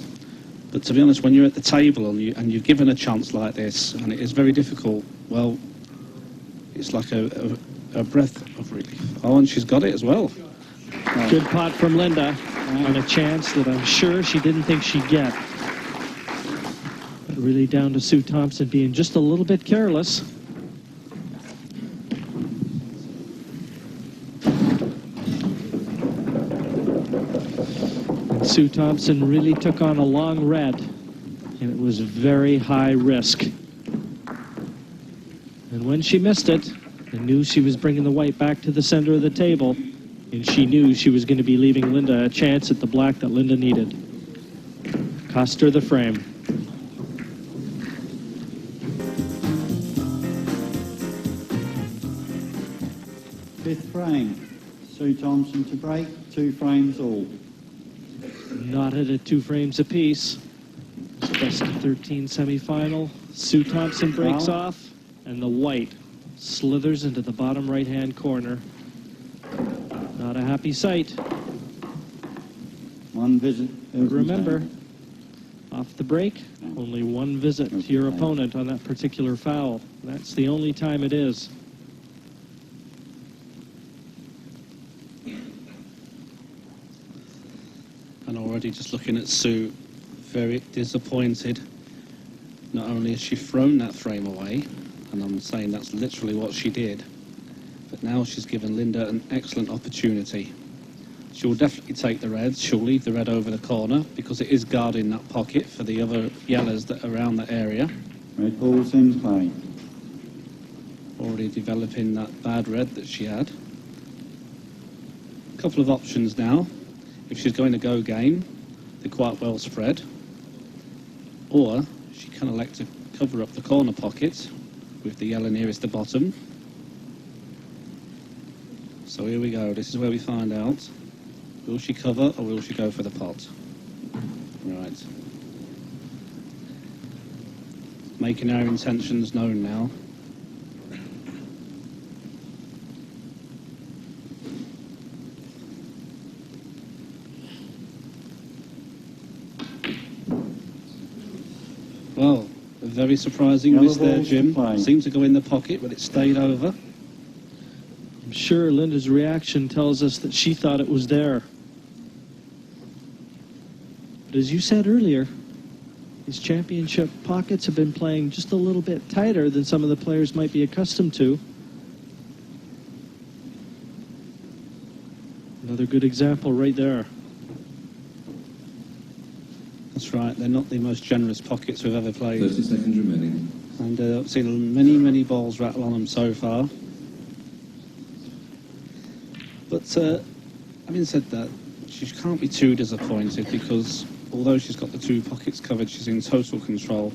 But to be honest, when you're at the table and you're given a chance like this, and it is very difficult, well, it's like a breath of relief. Oh, and she's got it as well. Good pot from Linda on a chance that I'm sure she didn't think she'd get. But really down to Sue Thompson being just a little bit careless. And Sue Thompson really took on a long red, and it was very high risk. And when she missed it, I knew she was bringing the white back to the center of the table. And she knew she was going to be leaving Linda a chance at the black that Linda needed. Cost her the frame. Fifth frame. Sue Thompson to break. 2 frames all. Knotted at 2 frames apiece. It's best of 13 semifinal. Sue Thompson breaks off, and the white slithers into the bottom right-hand corner. Not a happy sight. 1 visit. But remember, off the break, only 1 visit to your opponent on that particular foul. That's the only time it is. And already just looking at Sue, very disappointed. Not only has she thrown that frame away, and I'm saying that's literally what she did, but now she's given Linda an excellent opportunity. She will definitely take the reds. She'll leave the red over the corner because it is guarding that pocket for the other yellows that are around that area. Red ball's in play. Already developing that bad red that she had. A couple of options now. If she's going to go game, they're quite well spread. Or she can elect to cover up the corner pocket with the yellow nearest the bottom. So here we go. This is where we find out. Will she cover or will she go for the pot? Right. Making our intentions known now. Well, a very surprising miss there, Jim. Seemed to go in the pocket, but it stayed over. I'm sure Linda's reaction tells us that she thought it was there. But as you said earlier, these championship pockets have been playing just a little bit tighter than some of the players might be accustomed to. Another good example right there. That's right, they're not the most generous pockets we've ever played. 30 seconds remaining. And I've seen many balls rattle on them so far. But having said that, she can't be too disappointed because although she's got the 2 pockets covered, she's in total control.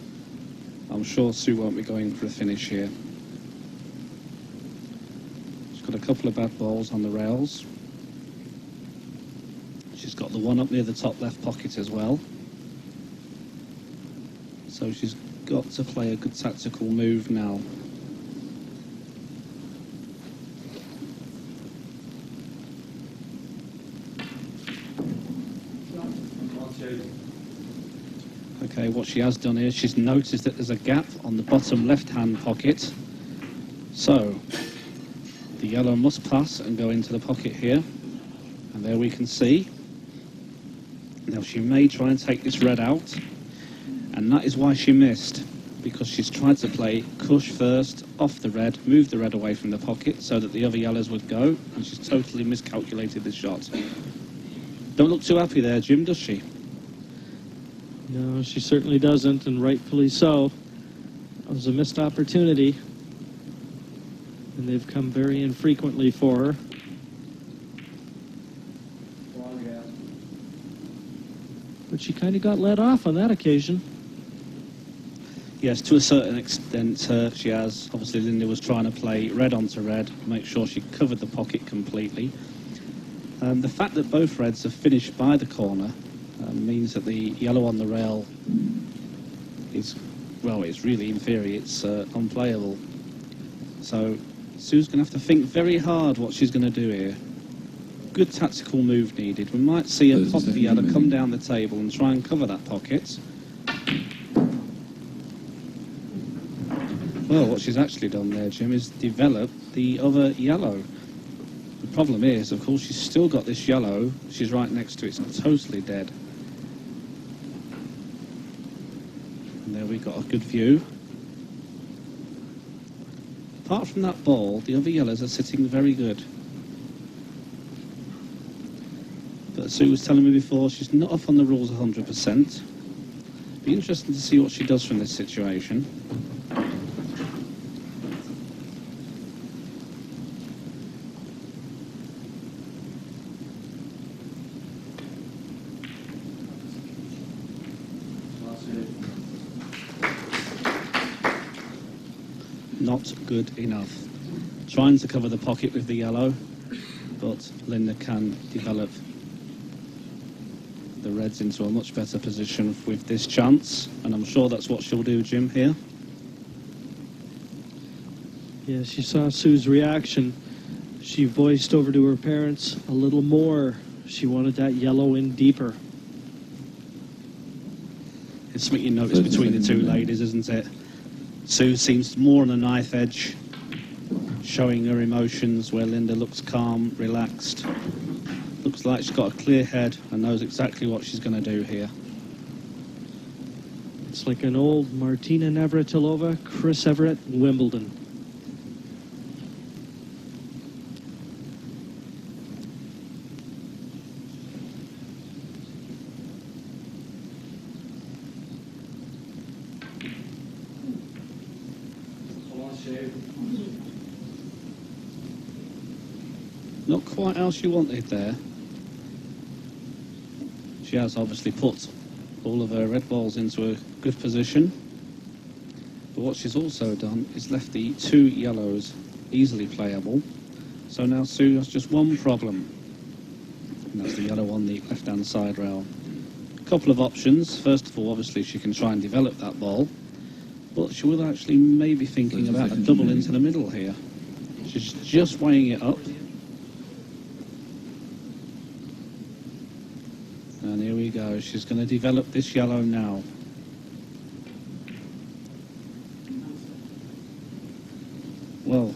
I'm sure Sue won't be going for a finish here. She's got a couple of bad balls on the rails. She's got the one up near the top left pocket as well. So she's got to play a good tactical move now. Okay, what she has done here, she's noticed that there's a gap on the bottom left-hand pocket. So, the yellow must pass and go into the pocket here. And there we can see. Now she may try and take this red out. And that is why she missed. Because she's tried to play cush first, off the red, move the red away from the pocket so that the other yellows would go. And she's totally miscalculated this shot. Don't look too happy there, Jim, does she? No, she certainly doesn't, and rightfully so. It was a missed opportunity, and they've come very infrequently for her. But she kind of got let off on that occasion. Yes, to a certain extent she has. Obviously, Linda was trying to play red onto red, make sure she covered the pocket completely. The fact that both reds have finished by the corner means that the yellow on the rail is, well, it's really inferior. It's unplayable. So Sue's going to have to think very hard what she's going to do here. Good tactical move needed. We might see a pot the yellow come down the table and try and cover that pocket. Well, what she's actually done there, Jim, is develop the other yellow. The problem is, of course, she's still got this yellow. She's right next to it. It's totally dead. And there we got a good view. Apart from that ball, the other yellows are sitting very good. But Sue was telling me before, she's not up on the rules 100%. Be interesting to see what she does from this situation. Not good enough. Trying to cover the pocket with the yellow, but Linda can develop the reds into a much better position with this chance, and I'm sure that's what she'll do, Jim, here. Yeah, she saw Sue's reaction. She voiced over to her parents a little more. She wanted that yellow in deeper. It's something you notice between the two ladies, isn't it? Sue seems more on the knife edge, showing her emotions, where Linda looks calm, relaxed. Looks like she's got a clear head and knows exactly what she's going to do here. It's like an old Martina Navratilova, Chris Everett, Wimbledon. Not quite how she wanted there. She has obviously put all of her red balls into a good position. But what she's also done is left the two yellows easily playable. So now Sue has just one problem. And that's the yellow on the left-hand side rail. A couple of options. First of all, obviously, she can try and develop that ball. But she will actually maybe thinking about a double into the middle here. She's just weighing it up. And here we go. She's going to develop this yellow now. Well,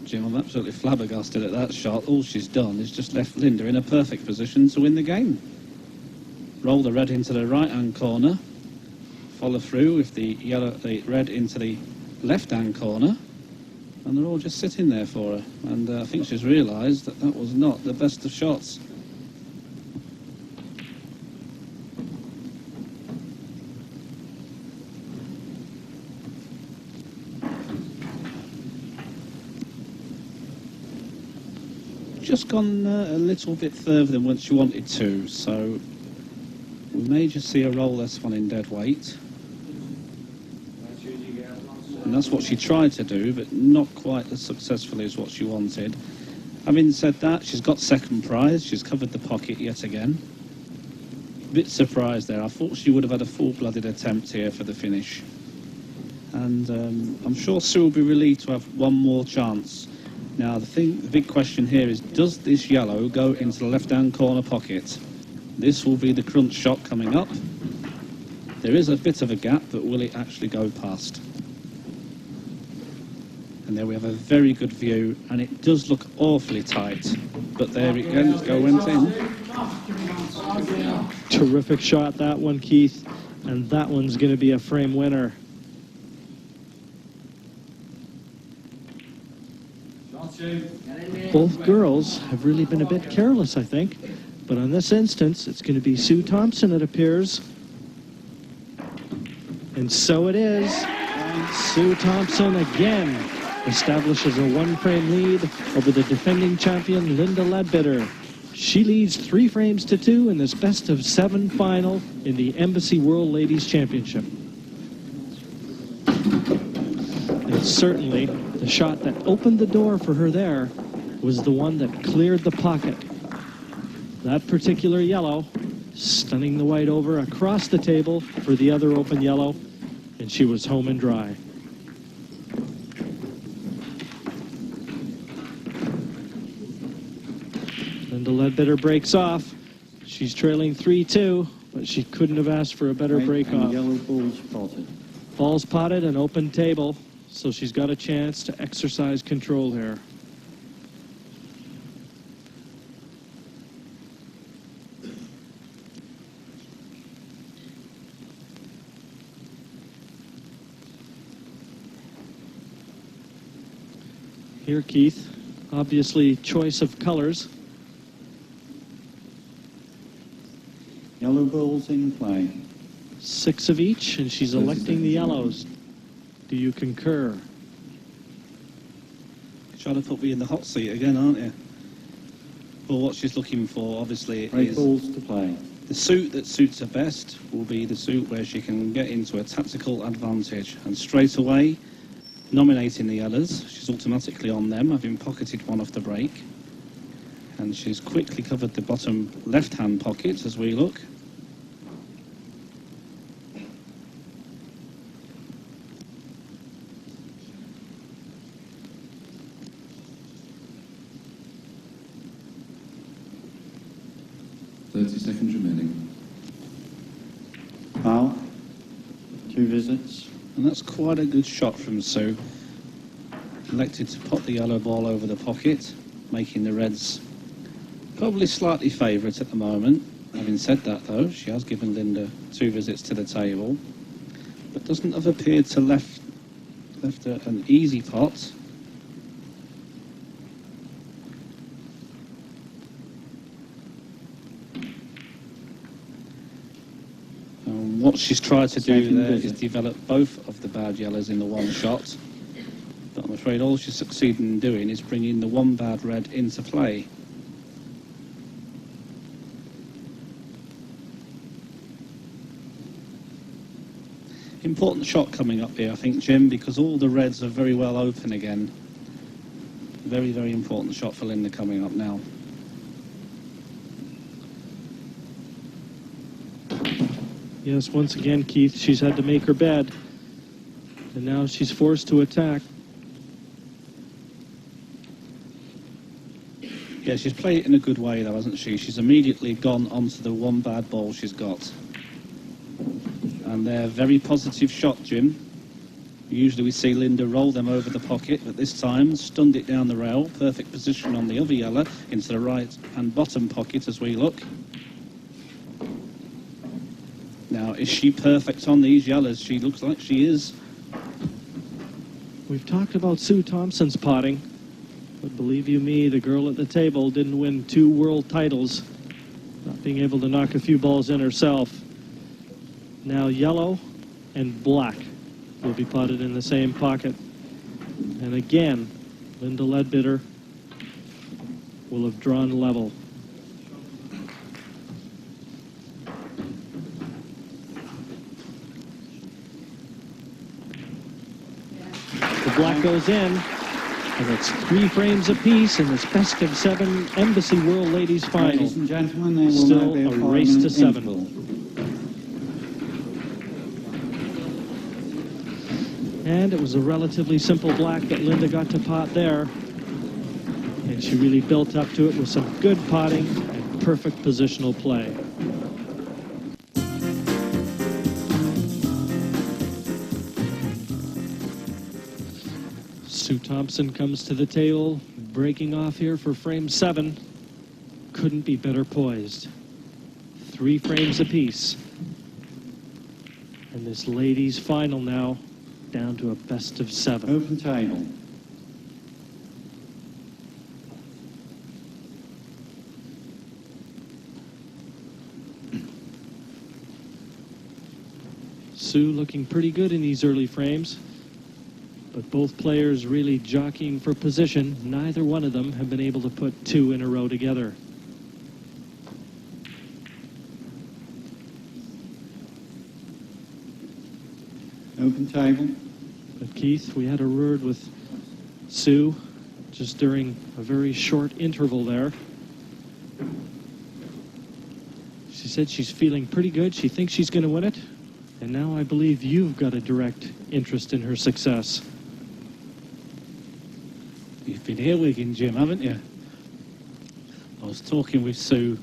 Jim, I'm absolutely flabbergasted at that shot. All she's done is just left Linda in a perfect position to win the game. Roll the red into the right-hand corner. Follow through with the red into the left-hand corner. And they're all just sitting there for her. And I think she's realised that that was not the best of shots. just gone a little bit further than what she wanted to, so we may just see her roll this one in dead weight. And that's what she tried to do, but not quite as successfully as what she wanted. Having said that, she's got second prize. She's covered the pocket yet again. Bit surprised there. I thought she would have had a full-blooded attempt here for the finish. And I'm sure Sue will be relieved to have one more chance. Now, the big question here is, does this yellow go into the left-hand corner pocket? This will be the crunch shot coming up. There is a bit of a gap, but will it actually go past? And there we have a very good view, and it does look awfully tight. But there it goes, went in. Terrific shot, that one, Keith. And that one's going to be a frame winner. Both girls have really been a bit careless, I think. But on this instance, it's going to be Sue Thompson, it appears. And so it is. Sue Thompson again establishes a one-frame lead over the defending champion, Linda Leadbitter. She leads 3 frames to 2 in this best-of-7 final in the Embassy World Ladies Championship. And certainly, the shot that opened the door for her there was the one that cleared the pocket. That particular yellow, stunning the white over across the table for the other open yellow, and she was home and dry. Linda Leadbitter breaks off. She's trailing 3-2, but she couldn't have asked for a better break-off. Yellow ball spotted. Ball's potted and open table, so she's got a chance to exercise control here. Here, Keith, obviously choice of colors. Yellow balls in play. 6 of each, and she's electing the yellows. Do you concur? Trying to put me in the hot seat again, aren't you? Well, what she's looking for, obviously, Great is balls to play. the suit that suits her best will be the suit where she can get into a tactical advantage. And straight away, nominating the others, she's automatically on them, having pocketed one off the break. And she's quickly covered the bottom left-hand pocket as we look. Seconds remaining. Foul. 2 visits. And that's quite a good shot from Sue. Elected to pop the yellow ball over the pocket, making the Reds probably slightly favourite at the moment. Having said that, though, she has given Linda 2 visits to the table, but doesn't have appeared to left an easy pot. What she's tried to do there is develop both of the bad yellows in the one shot, but I'm afraid all she's succeeded in doing is bringing the one bad red into play. Important shot coming up here, I think, Jim, because all the reds are very well open again. Very, very important shot for Linda coming up now. Yes, once again, Keith, she's had to make her bed. And now she's forced to attack. Yeah, she's played it in a good way, though, hasn't she? She's immediately gone onto the one bad ball she's got. And they're very positive shot, Jim. Usually we see Linda roll them over the pocket, but this time stunned it down the rail. Perfect position on the other yellow into the right and bottom pocket as we look. Now, is she perfect on these yellows? She looks like she is. We've talked about Sue Thompson's potting, but believe you me, the girl at the table didn't win 2 world titles, not being able to knock a few balls in herself. Now yellow and black will be potted in the same pocket. And again, Linda Leadbitter will have drawn level. The black goes in, and it's 3 frames apiece in this best of 7 Embassy World Ladies final. Ladies and gentlemen, there will now Still be a a race to 7. interval. And it was a relatively simple black that Linda got to pot there. And she really built up to it with some good potting and perfect positional play. Sue Thompson comes to the table, breaking off here for frame 7. Couldn't be better poised. 3 frames apiece. And this ladies' final now, down to a best of 7. Open table. Sue looking pretty good in these early frames, but both players really jockeying for position. Neither one of them have been able to put 2 in a row together. Open table. But Keith, we had a word with Sue just during a very short interval there. She said she's feeling pretty good. She thinks she's going to win it. And now I believe you've got a direct interest in her success. You've been earwigging, Jim, haven't you? I was talking with Sue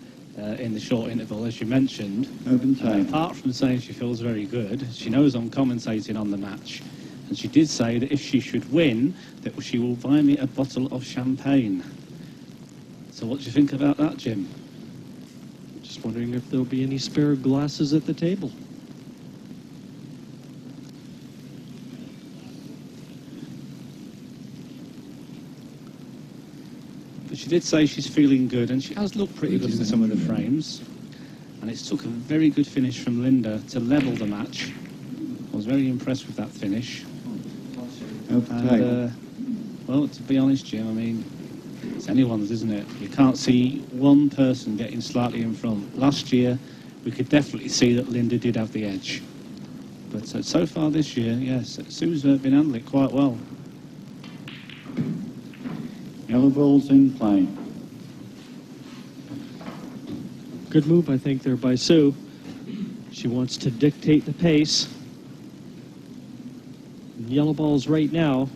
in the short interval, as you mentioned. Open table. Apart from saying she feels very good, she knows I'm commentating on the match. And she did say that if she should win, that she will buy me a bottle of champagne. So what do you think about that, Jim? Just wondering if there'll be any spare glasses at the table. But she did say she's feeling good, and she has looked pretty good in some of the frames. And it's took a very good finish from Linda to level the match. I was very impressed with that finish. Open table. Well, to be honest, Jim, I mean, it's anyone's, isn't it? You can't see one person getting slightly in front. Last year, we could definitely see that Linda did have the edge. But so far this year, yes, Sue's been handling it quite well. Yellow balls in play. Good move, I think, there by Sue. She wants to dictate the pace. And yellow balls right now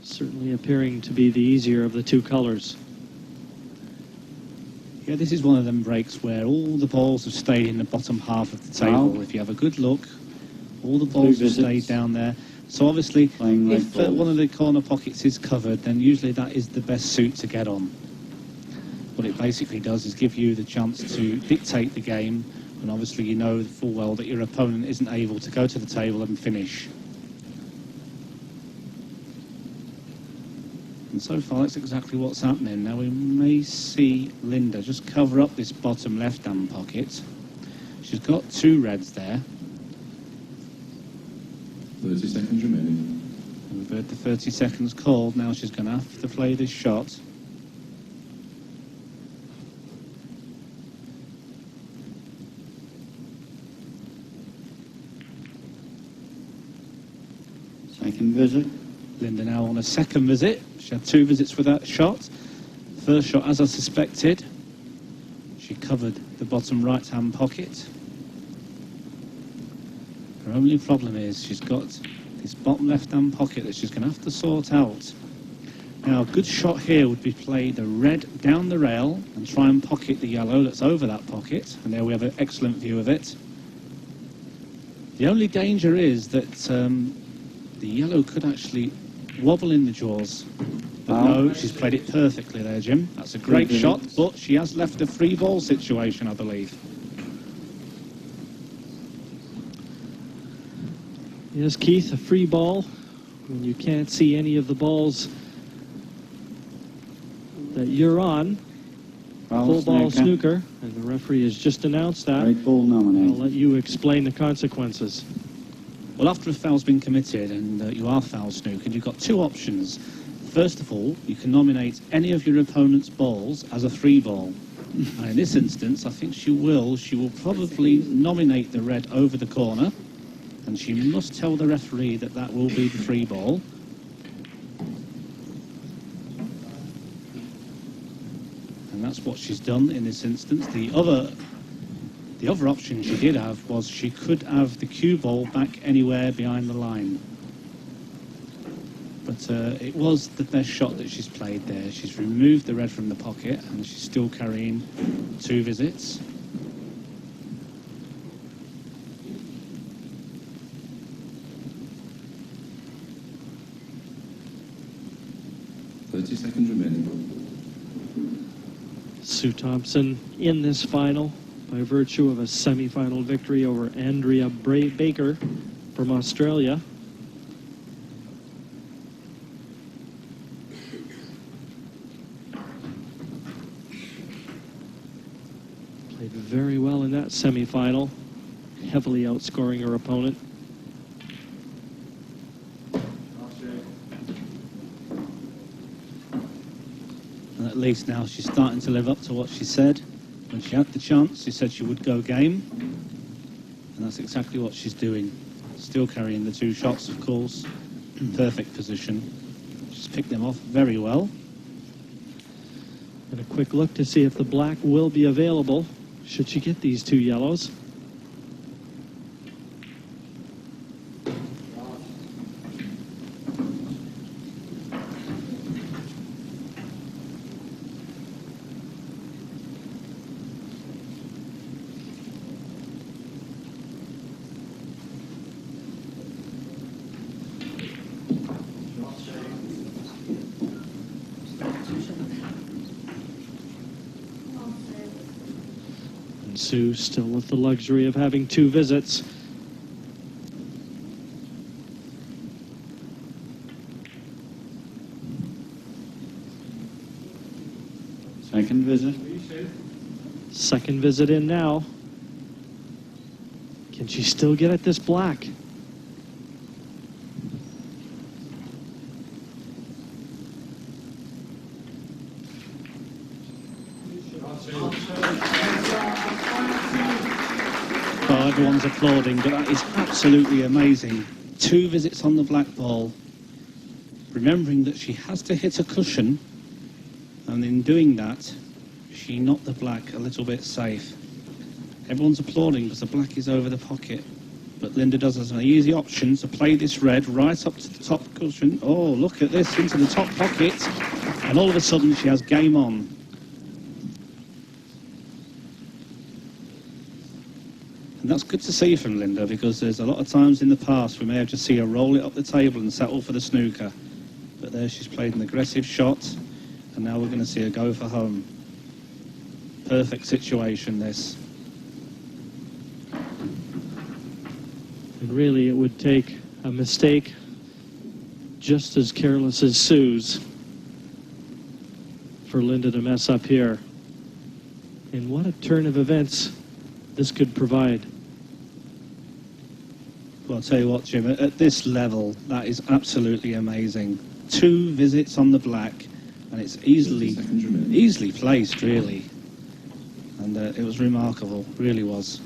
certainly appearing to be the easier of the 2 colors. Yeah, this is one of them breaks where all the balls have stayed in the bottom half of the table. Wow. If you have a good look, all the balls have stayed down there. So obviously, Playing red if balls. one of the corner pockets is covered, then usually that is the best suit to get on. What it basically does is give you the chance to dictate the game, and obviously you know full well that your opponent isn't able to go to the table and finish. And so far, that's exactly what's happening. Now, we may see Linda just cover up this bottom left-hand pocket. She's got 2 reds there. 30 seconds remaining. And we've heard the 30 seconds called. Now she's going to have to play this shot. Second visit. Linda now on a second visit. She had 2 visits for that shot. First shot, as I suspected, she covered the bottom right-hand pocket. Her only problem is she's got this bottom left-hand pocket that she's going to have to sort out. Now, a good shot here would be play the red down the rail and try and pocket the yellow that's over that pocket. And there we have an excellent view of it. The only danger is that the yellow could actually wobble in the jaws. But no, she's played it perfectly there, Jim. That's a great shot, but she has left a free ball situation, I believe. Yes, Keith, a free ball when you can't see any of the balls that you're on. Full ball snooker, and the referee has just announced that. Great ball I'll nominated. let you explain the consequences. Well, after a foul's been committed and you are foul snookered, you've got 2 options. First of all, you can nominate any of your opponent's balls as a 3-ball. And in this instance, I think she will. She will probably nominate the red over the corner, and she must tell the referee that that will be the 3-ball. And that's what she's done in this instance. The other option she did have was she could have the cue ball back anywhere behind the line. But it was the best shot that she's played there. She's removed the red from the pocket and she's still carrying 2 visits. Seconds remaining. Sue Thompson in this final by virtue of a semi-final victory over Andrea Baker from Australia. Played very well in that semi-final, heavily outscoring her opponent. And at least now she's starting to live up to what she said. When she had the chance, she said she would go game. And that's exactly what she's doing. Still carrying the 2 shots, of course. Perfect position. She's picked them off very well. And a quick look to see if the black will be available should she get these 2 yellows. Sue still with the luxury of having 2 visits. Second visit. Second visit in now. Can she still get at this black? Oh, everyone's applauding, but that is absolutely amazing. 2 visits on the black ball. Remembering that she has to hit a cushion, and in doing that, she knocked the black a little bit safe. Everyone's applauding because the black is over the pocket. But Linda does has an easy option to play this red right up to the top cushion. Oh, look at this, into the top pocket. And all of a sudden she has game on. And that's good to see from Linda, because there's a lot of times in the past we may have just seen her roll it up the table and settle for the snooker. But there she's played an aggressive shot, and now we're going to see her go for home. Perfect situation, this. And really, it would take a mistake just as careless as Sue's for Linda to mess up here. And what a turn of events this could provide. Well, I'll tell you what, Jim, at this level, that is absolutely amazing. 2 visits on the black, and it's easily placed, really. And it was remarkable, really was.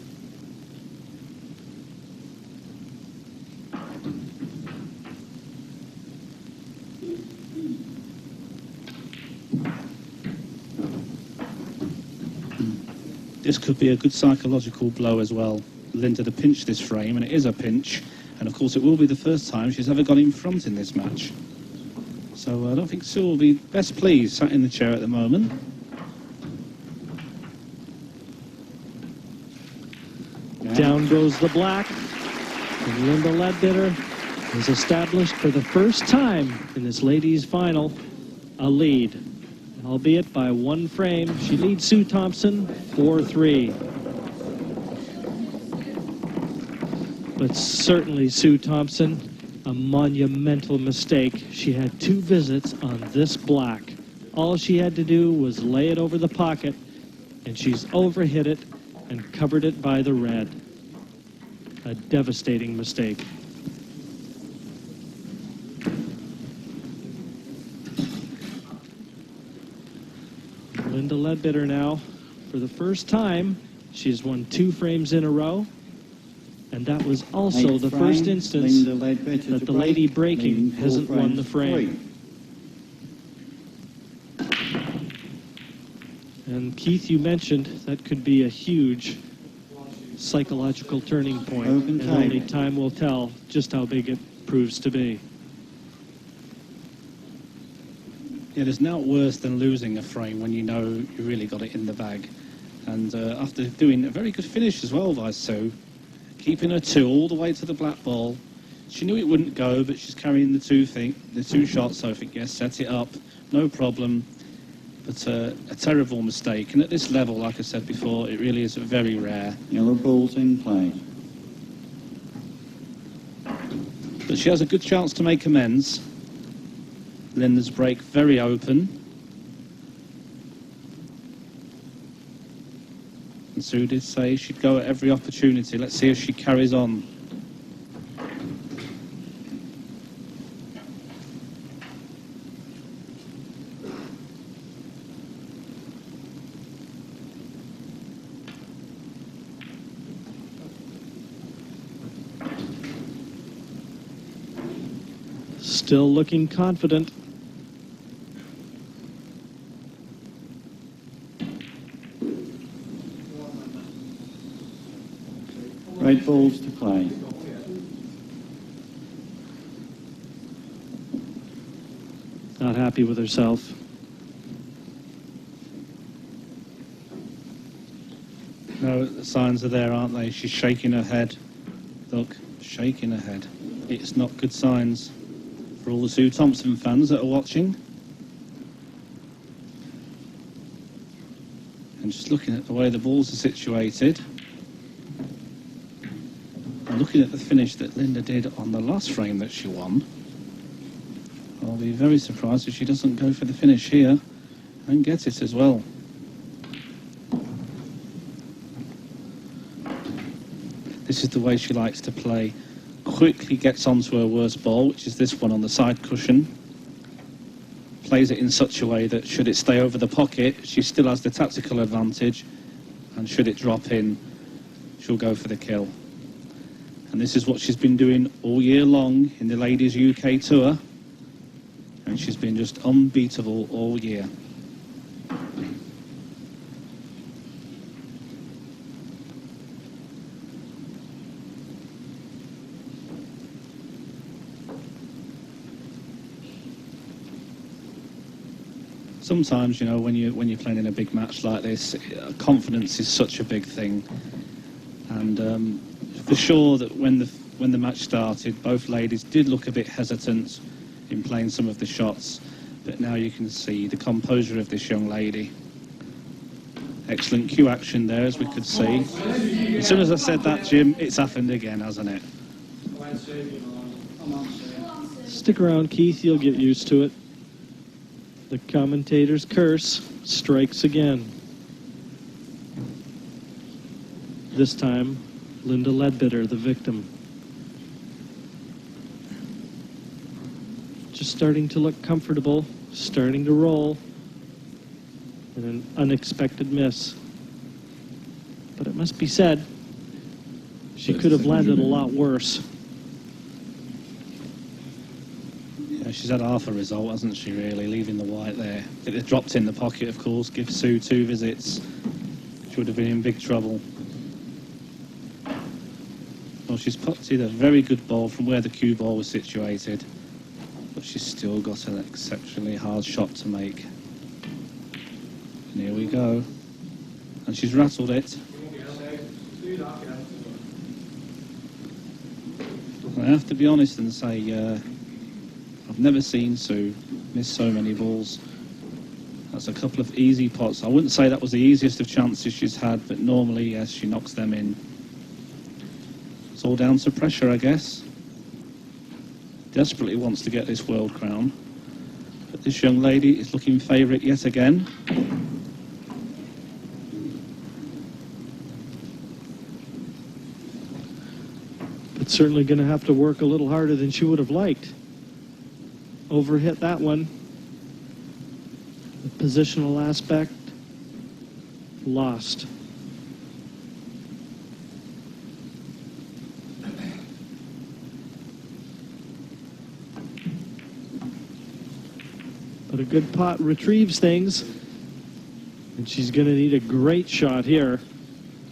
This could be a good psychological blow as well. Linda to pinch this frame, and it is a pinch. And of course, it will be the first time she's ever gone in front in this match. So I don't think Sue will be best pleased sat in the chair at the moment. Down goes the black, and Linda Leadbitter has established for the first time in this ladies' final a lead, albeit by 1 frame. She leads Sue Thompson 4-3. But certainly Sue Thompson, a monumental mistake. She had 2 visits on this black. All she had to do was lay it over the pocket, and she's overhit it and covered it by the red. A devastating mistake. Linda Leadbitter now, for the first time, she's won 2 frames in a row. And that was also Eighth the frame, first instance Linda Leadbitter that to the break, lady breaking leading 4 hasn't won the frames to frame. And Keith, you mentioned that could be a huge psychological turning point. Open And only table. time will tell just how big it proves to be. Yeah, there's now worse than losing a frame when you know you really got it in the bag. And after doing a very good finish as well by Sue, keeping her 2 all the way to the black ball. She knew it wouldn't go, but she's carrying the 2 shots, so if it gets set it up, no problem. But a terrible mistake. And at this level, like I said before, it really is very rare. Yellow ball's in play. But she has a good chance to make amends. Linda's break very open. And Sue did say she'd go at every opportunity. Let's see if she carries on. Still looking confident. Red balls to play. Not happy with herself. No, the signs are there, aren't they? She's shaking her head. Look, shaking her head. It's not good signs for all the Sue Thompson fans that are watching. And just looking at the way the balls are situated, and looking at the finish that Linda did on the last frame that she won, I'll be very surprised if she doesn't go for the finish here and get it as well. This is the way she likes to play. Quickly gets onto her worst ball, which is this one on the side cushion. Plays it in such a way that should it stay over the pocket, she still has the tactical advantage, and should it drop in, she'll go for the kill. And this is what she's been doing all year long in the Ladies UK Tour, and she's been just unbeatable all year. Sometimes, you know, when you're playing in a big match like this, confidence is such a big thing. And for sure that when the match started, both ladies did look a bit hesitant in playing some of the shots, but now you can see the composure of this young lady. Excellent cue action there, as we could see. As soon as I said that, Jim, it's happened again, hasn't it? Stick around, Keith, you'll get used to it. The commentator's curse strikes again. This time, Linda Leadbitter, the victim. Just starting to look comfortable, starting to roll, and an unexpected miss. But it must be said, she could have landed a lot worse. Yeah, she's had half a result, hasn't she, really, leaving the white there. If it dropped in the pocket, of course, give Sue 2 visits. She would have been in big trouble. Well, she's putted a very good ball from where the cue ball was situated, but she's still got an exceptionally hard shot to make. And here we go. And she's rattled it. I have to be honest and say, I've never seen Sue miss so many balls. That's a couple of easy pots. I wouldn't say that was the easiest of chances she's had, but normally, yes, she knocks them in. It's all down to pressure, I guess. Desperately wants to get this world crown. But this young lady is looking favourite yet again. But certainly going to have to work a little harder than she would have liked. Overhit that one. The positional aspect lost. But a good pot retrieves things, and she's going to need a great shot here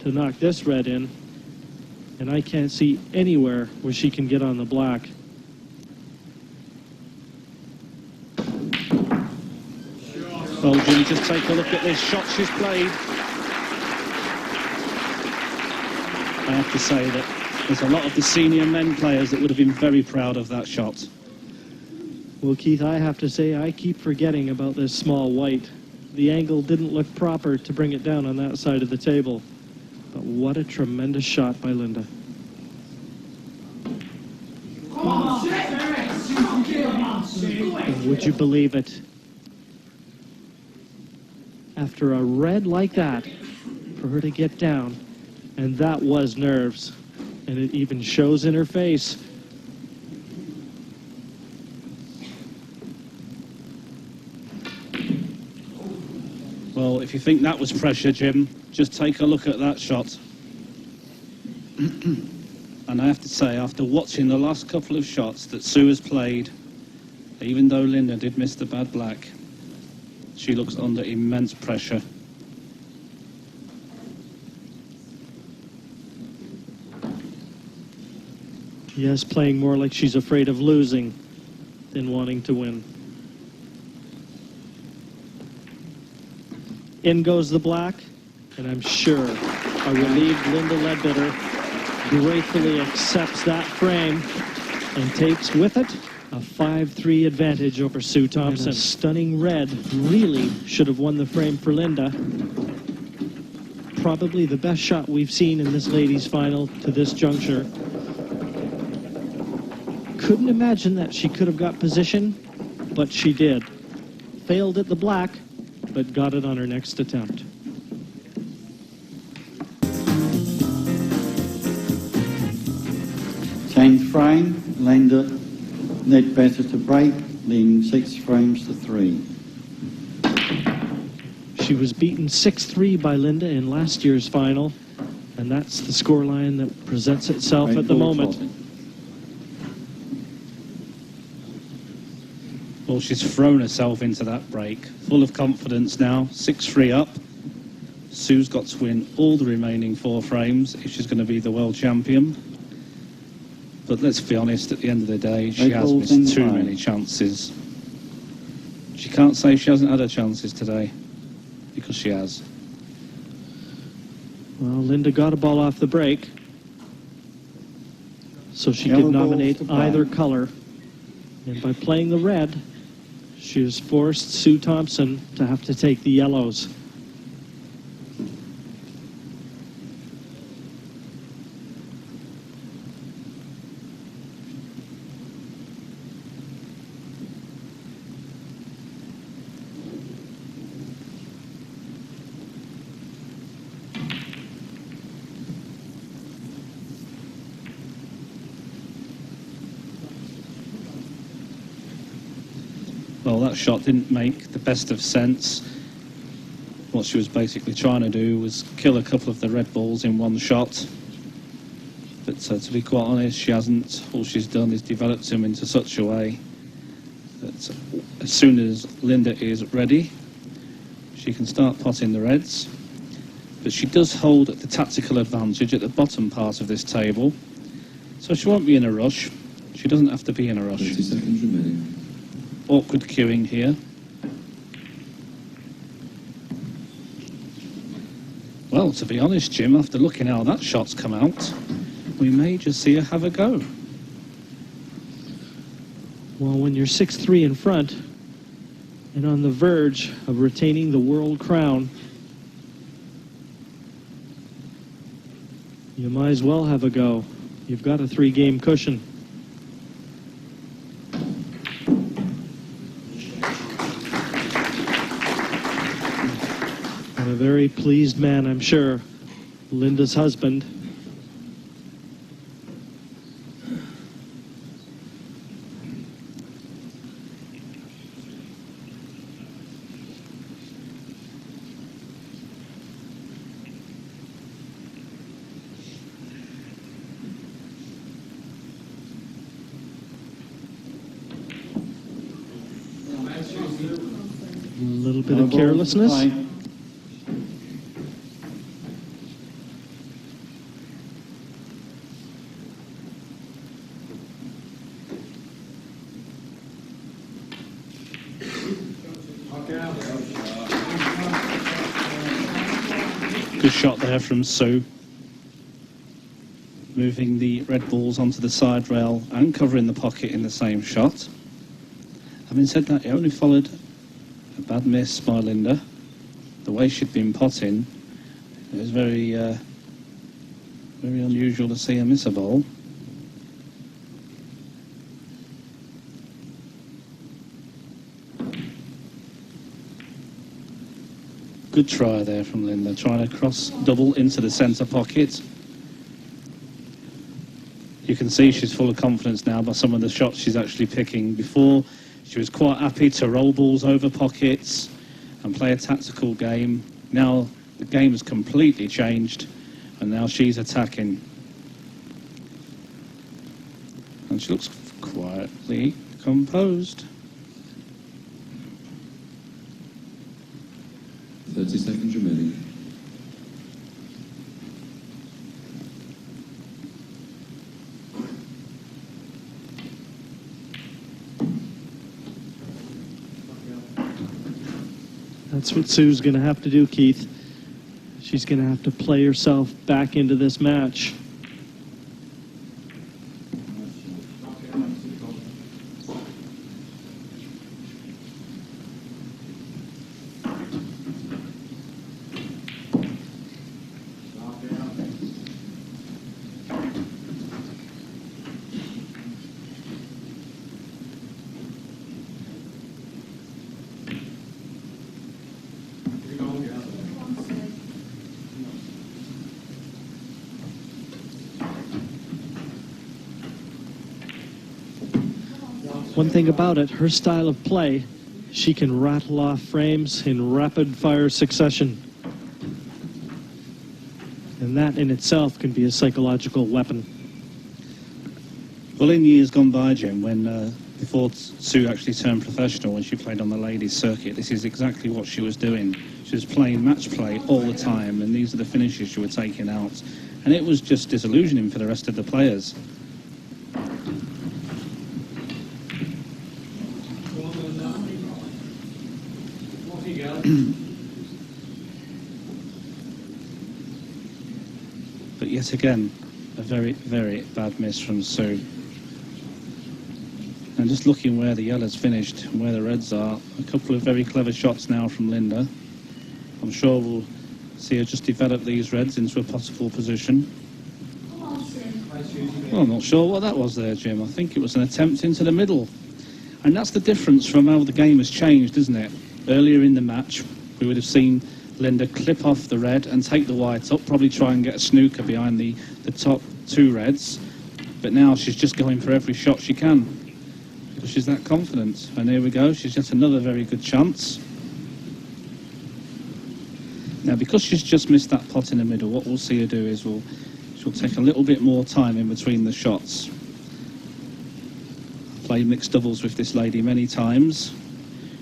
to knock this red in, and I can't see anywhere where she can get on the black. Well, Jim, just take a look at this shot she's played. I have to say that there's a lot of the senior men players that would have been very proud of that shot. Well, Keith, I have to say I keep forgetting about this small white. The angle didn't look proper to bring it down on that side of the table. But what a tremendous shot by Linda. And would you believe it? After a red like that, for her to get down, and that was nerves. And it even shows in her face. Well, if you think that was pressure, Jim, just take a look at that shot. And I have to say, after watching the last couple of shots that Sue has played, even though Linda did miss the bad black, she looks under immense pressure. Yes, playing more like she's afraid of losing than wanting to win. In goes the black, and I'm sure a relieved Linda Leadbitter gratefully accepts that frame and takes with it a 5-3 advantage over Sue Thompson. And a stunning red really should have won the frame for Linda. Probably the best shot we've seen in this ladies' final to this juncture. Couldn't imagine that she could have got position, but she did. Failed at the black, but got it on her next attempt. Tenth frame, Linda Leadbitter to break, leading 6 frames to 3. She was beaten 6-3 by Linda in last year's final, and that's the scoreline that presents itself at the moment. Well, she's thrown herself into that break, full of confidence now, 6-3 up. Sue's got to win all the remaining 4 frames if she's going to be the world champion. But let's be honest, at the end of the day, she has missed too many chances. She can't say she hasn't had her chances today, because she has. Well, Linda got a ball off the break, so she could nominate either color. And by playing the red, she has forced Sue Thompson to have to take the yellows. Well, that shot didn't make the best of sense. What she was basically trying to do was kill a couple of the red balls in one shot. But to be quite honest, she hasn't. All she's done is developed them into such a way that as soon as Linda is ready, she can start potting the reds. But she does hold the tactical advantage at the bottom part of this table, so she won't be in a rush. She doesn't have to be in a rush. 30 seconds remaining. Awkward queuing here. Well, to be honest, Jim, after looking how that shot's come out, we may just see her have a go. Well, when you're 6-3 in front and on the verge of retaining the world crown, you might as well have a go. You've got a 3-game cushion. And a very pleased man, I'm sure, Linda's husband. A little bit of carelessness. Good shot there from Sue. Moving the red balls onto the side rail and covering the pocket in the same shot. Having said that, it only followed a bad miss by Linda. The way she'd been potting, it was very unusual to see her miss a ball. Good try there from Linda, trying to cross double into the centre pocket. You can see she's full of confidence now by some of the shots she's actually picking. Before, she was quite happy to roll balls over pockets and play a tactical game. Now the game has completely changed, and now she's attacking. And she looks quietly composed. 30 seconds remaining. That's what Sue's going to have to do, Keith. She's going to have to play herself back into this match. One thing about it, her style of play, she can rattle off frames in rapid-fire succession. And that in itself can be a psychological weapon. Well, in years gone by, Jim, when before Sue actually turned professional, when she played on the ladies' circuit, this is exactly what she was doing. She was playing match play all the time, and these are the finishes she was taking out. And it was just disillusioning for the rest of the players. But yet again, a very, very bad miss from Sue. And just looking where the yellows finished and where the reds are, a couple of very clever shots now from Linda. I'm sure we'll see her just develop these reds into a possible position. Well, I'm not sure what that was there, Jim. I think it was an attempt into the middle. And that's the difference from how the game has changed, isn't it? Earlier in the match, we would have seen Linda clip off the red and take the white up, probably try and get a snooker behind the top two reds. But now she's just going for every shot she can, because she's that confident. And here we go, she's got another very good chance. Now, because she's just missed that pot in the middle, what we'll see her do is she'll take a little bit more time in between the shots. Played mixed doubles with this lady many times.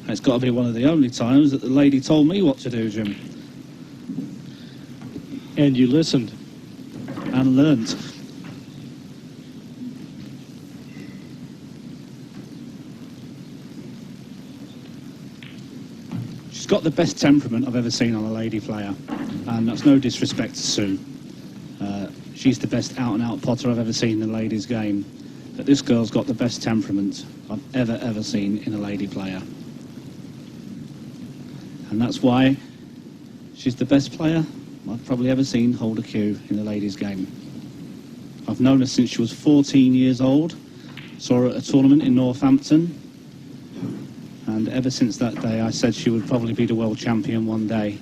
And it's got to be one of the only times that the lady told me what to do, Jim. And you listened. And learnt. She's got the best temperament I've ever seen on a lady player. And that's no disrespect to Sue. She's the best out-and-out potter I've ever seen in a ladies' game. But this girl's got the best temperament I've ever seen in a lady player. And that's why she's the best player I've probably ever seen hold a cue in the ladies' game. I've known her since she was 14 years old. Saw her at a tournament in Northampton. And ever since that day, I said she would probably be the world champion one day.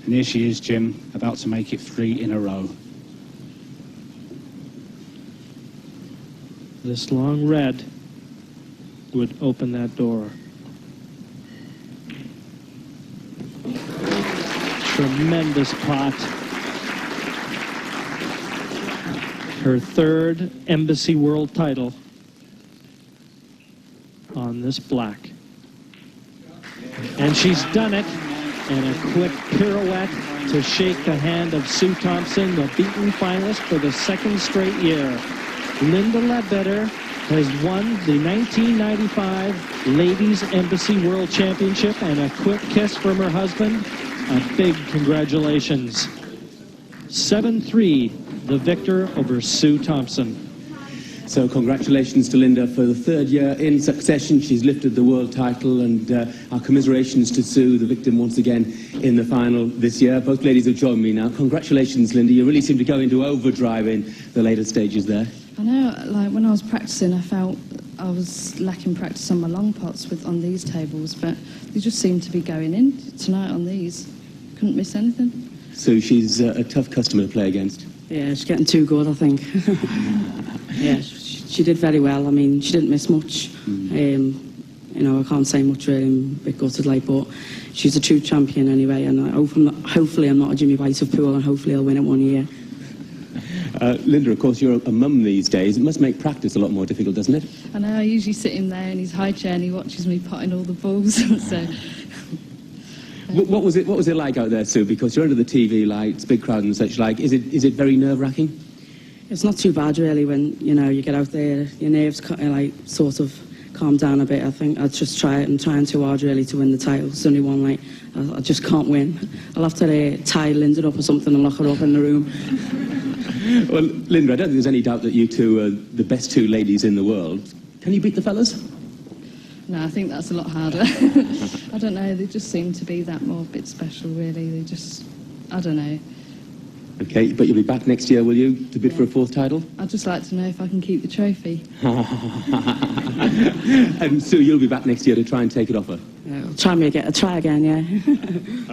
And here she is, Jim, about to make it 3 in a row. This long red would open that door. Tremendous pot. Her third Embassy World title on this black. And she's done it in a quick pirouette to shake the hand of Sue Thompson, the beaten finalist for the second straight year. Linda Leadbitter has won the 1995 Ladies Embassy World Championship, and a quick kiss from her husband. A big congratulations. 7-3, the victor over Sue Thompson. So congratulations to Linda for the third year in succession. She's lifted the world title, and our commiserations to Sue, the victim, once again in the final this year. Both ladies have joined me now. Congratulations, Linda. You really seem to go into overdrive in the later stages there. I know, like when I was practicing, I felt I was lacking practice on my long pots on these tables, but they just seemed to be going in tonight on these. Couldn't miss anything. So she's a tough customer to play against. Yeah, she's getting too good, I think. Yeah, she did very well. I mean, she didn't miss much. You know, I can't say much really, I'm a bit gutted, like, but she's a true champion anyway, and hopefully I'm not a Jimmy White of pool, and hopefully I'll win it one year. Linda, of course, you're a mum these days. It must make practice a lot more difficult, doesn't it? I know, I usually sit him there in his high chair and he watches me potting all the balls. So. What was it like out there, Sue? Because you're under the TV lights, big crowd and such like. Is it very nerve-wracking? It's not too bad really when, you know, you get out there, your nerves like sort of calm down a bit. I think I'd just try it. I'm trying too hard really to win the title. It's the only one, like, I just can't win. I'll have to tie Linda up or something and lock her up in the room. Well, Linda, I don't think there's any doubt that you two are the best two ladies in the world. Can you beat the fellas? No, I think that's a lot harder. I don't know, they just seem to be that more bit special, really. They just, I don't know. OK, but you'll be back next year, will you, to bid for a fourth title? I'd just like to know if I can keep the trophy. And Sue, you'll be back next year to try and take it off her? Yeah, I'll try again, yeah.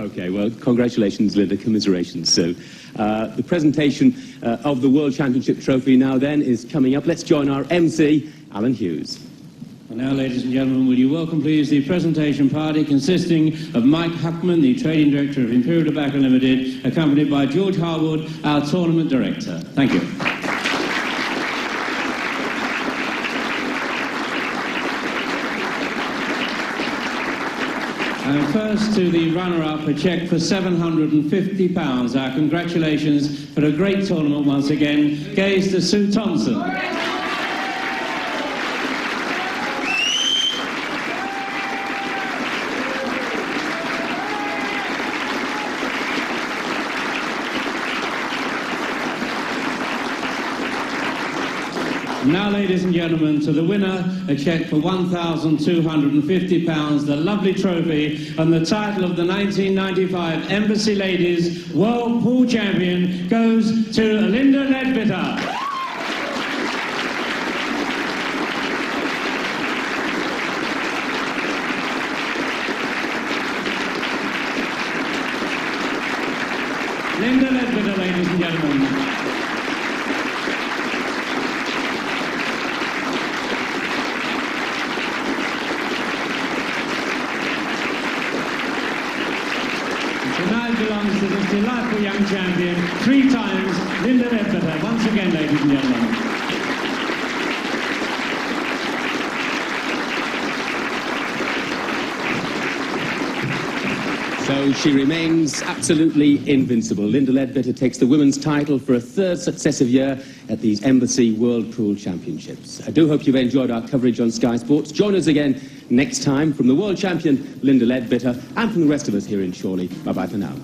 OK, well, congratulations, Linda, commiserations, Sue. The presentation of the World Championship trophy now then is coming up. Let's join our MC, Alan Hughes. And now, ladies and gentlemen, will you welcome, please, the presentation party consisting of Mike Huckman, the Trading Director of Imperial Tobacco Limited, accompanied by George Harwood, our Tournament Director. Thank you. And first to the runner-up, a cheque for £750. Our congratulations for a great tournament once again goes to Sue Thompson. Now, ladies and gentlemen, to the winner, a cheque for £1,250, the lovely trophy and the title of the 1995 Embassy Ladies World Pool Champion goes to Linda Leadbitter. Linda Leadbitter, ladies and gentlemen. Tonight belongs to this delightful young champion, 3 times, Linda Leadbitter. Once again, ladies and gentlemen. So she remains absolutely invincible. Linda Leadbitter takes the women's title for a 3rd successive year at these Embassy World Pool Championships. I do hope you've enjoyed our coverage on Sky Sports. Join us again next time from the world champion Linda Leadbitter and from the rest of us here in Chorley. Bye-bye for now.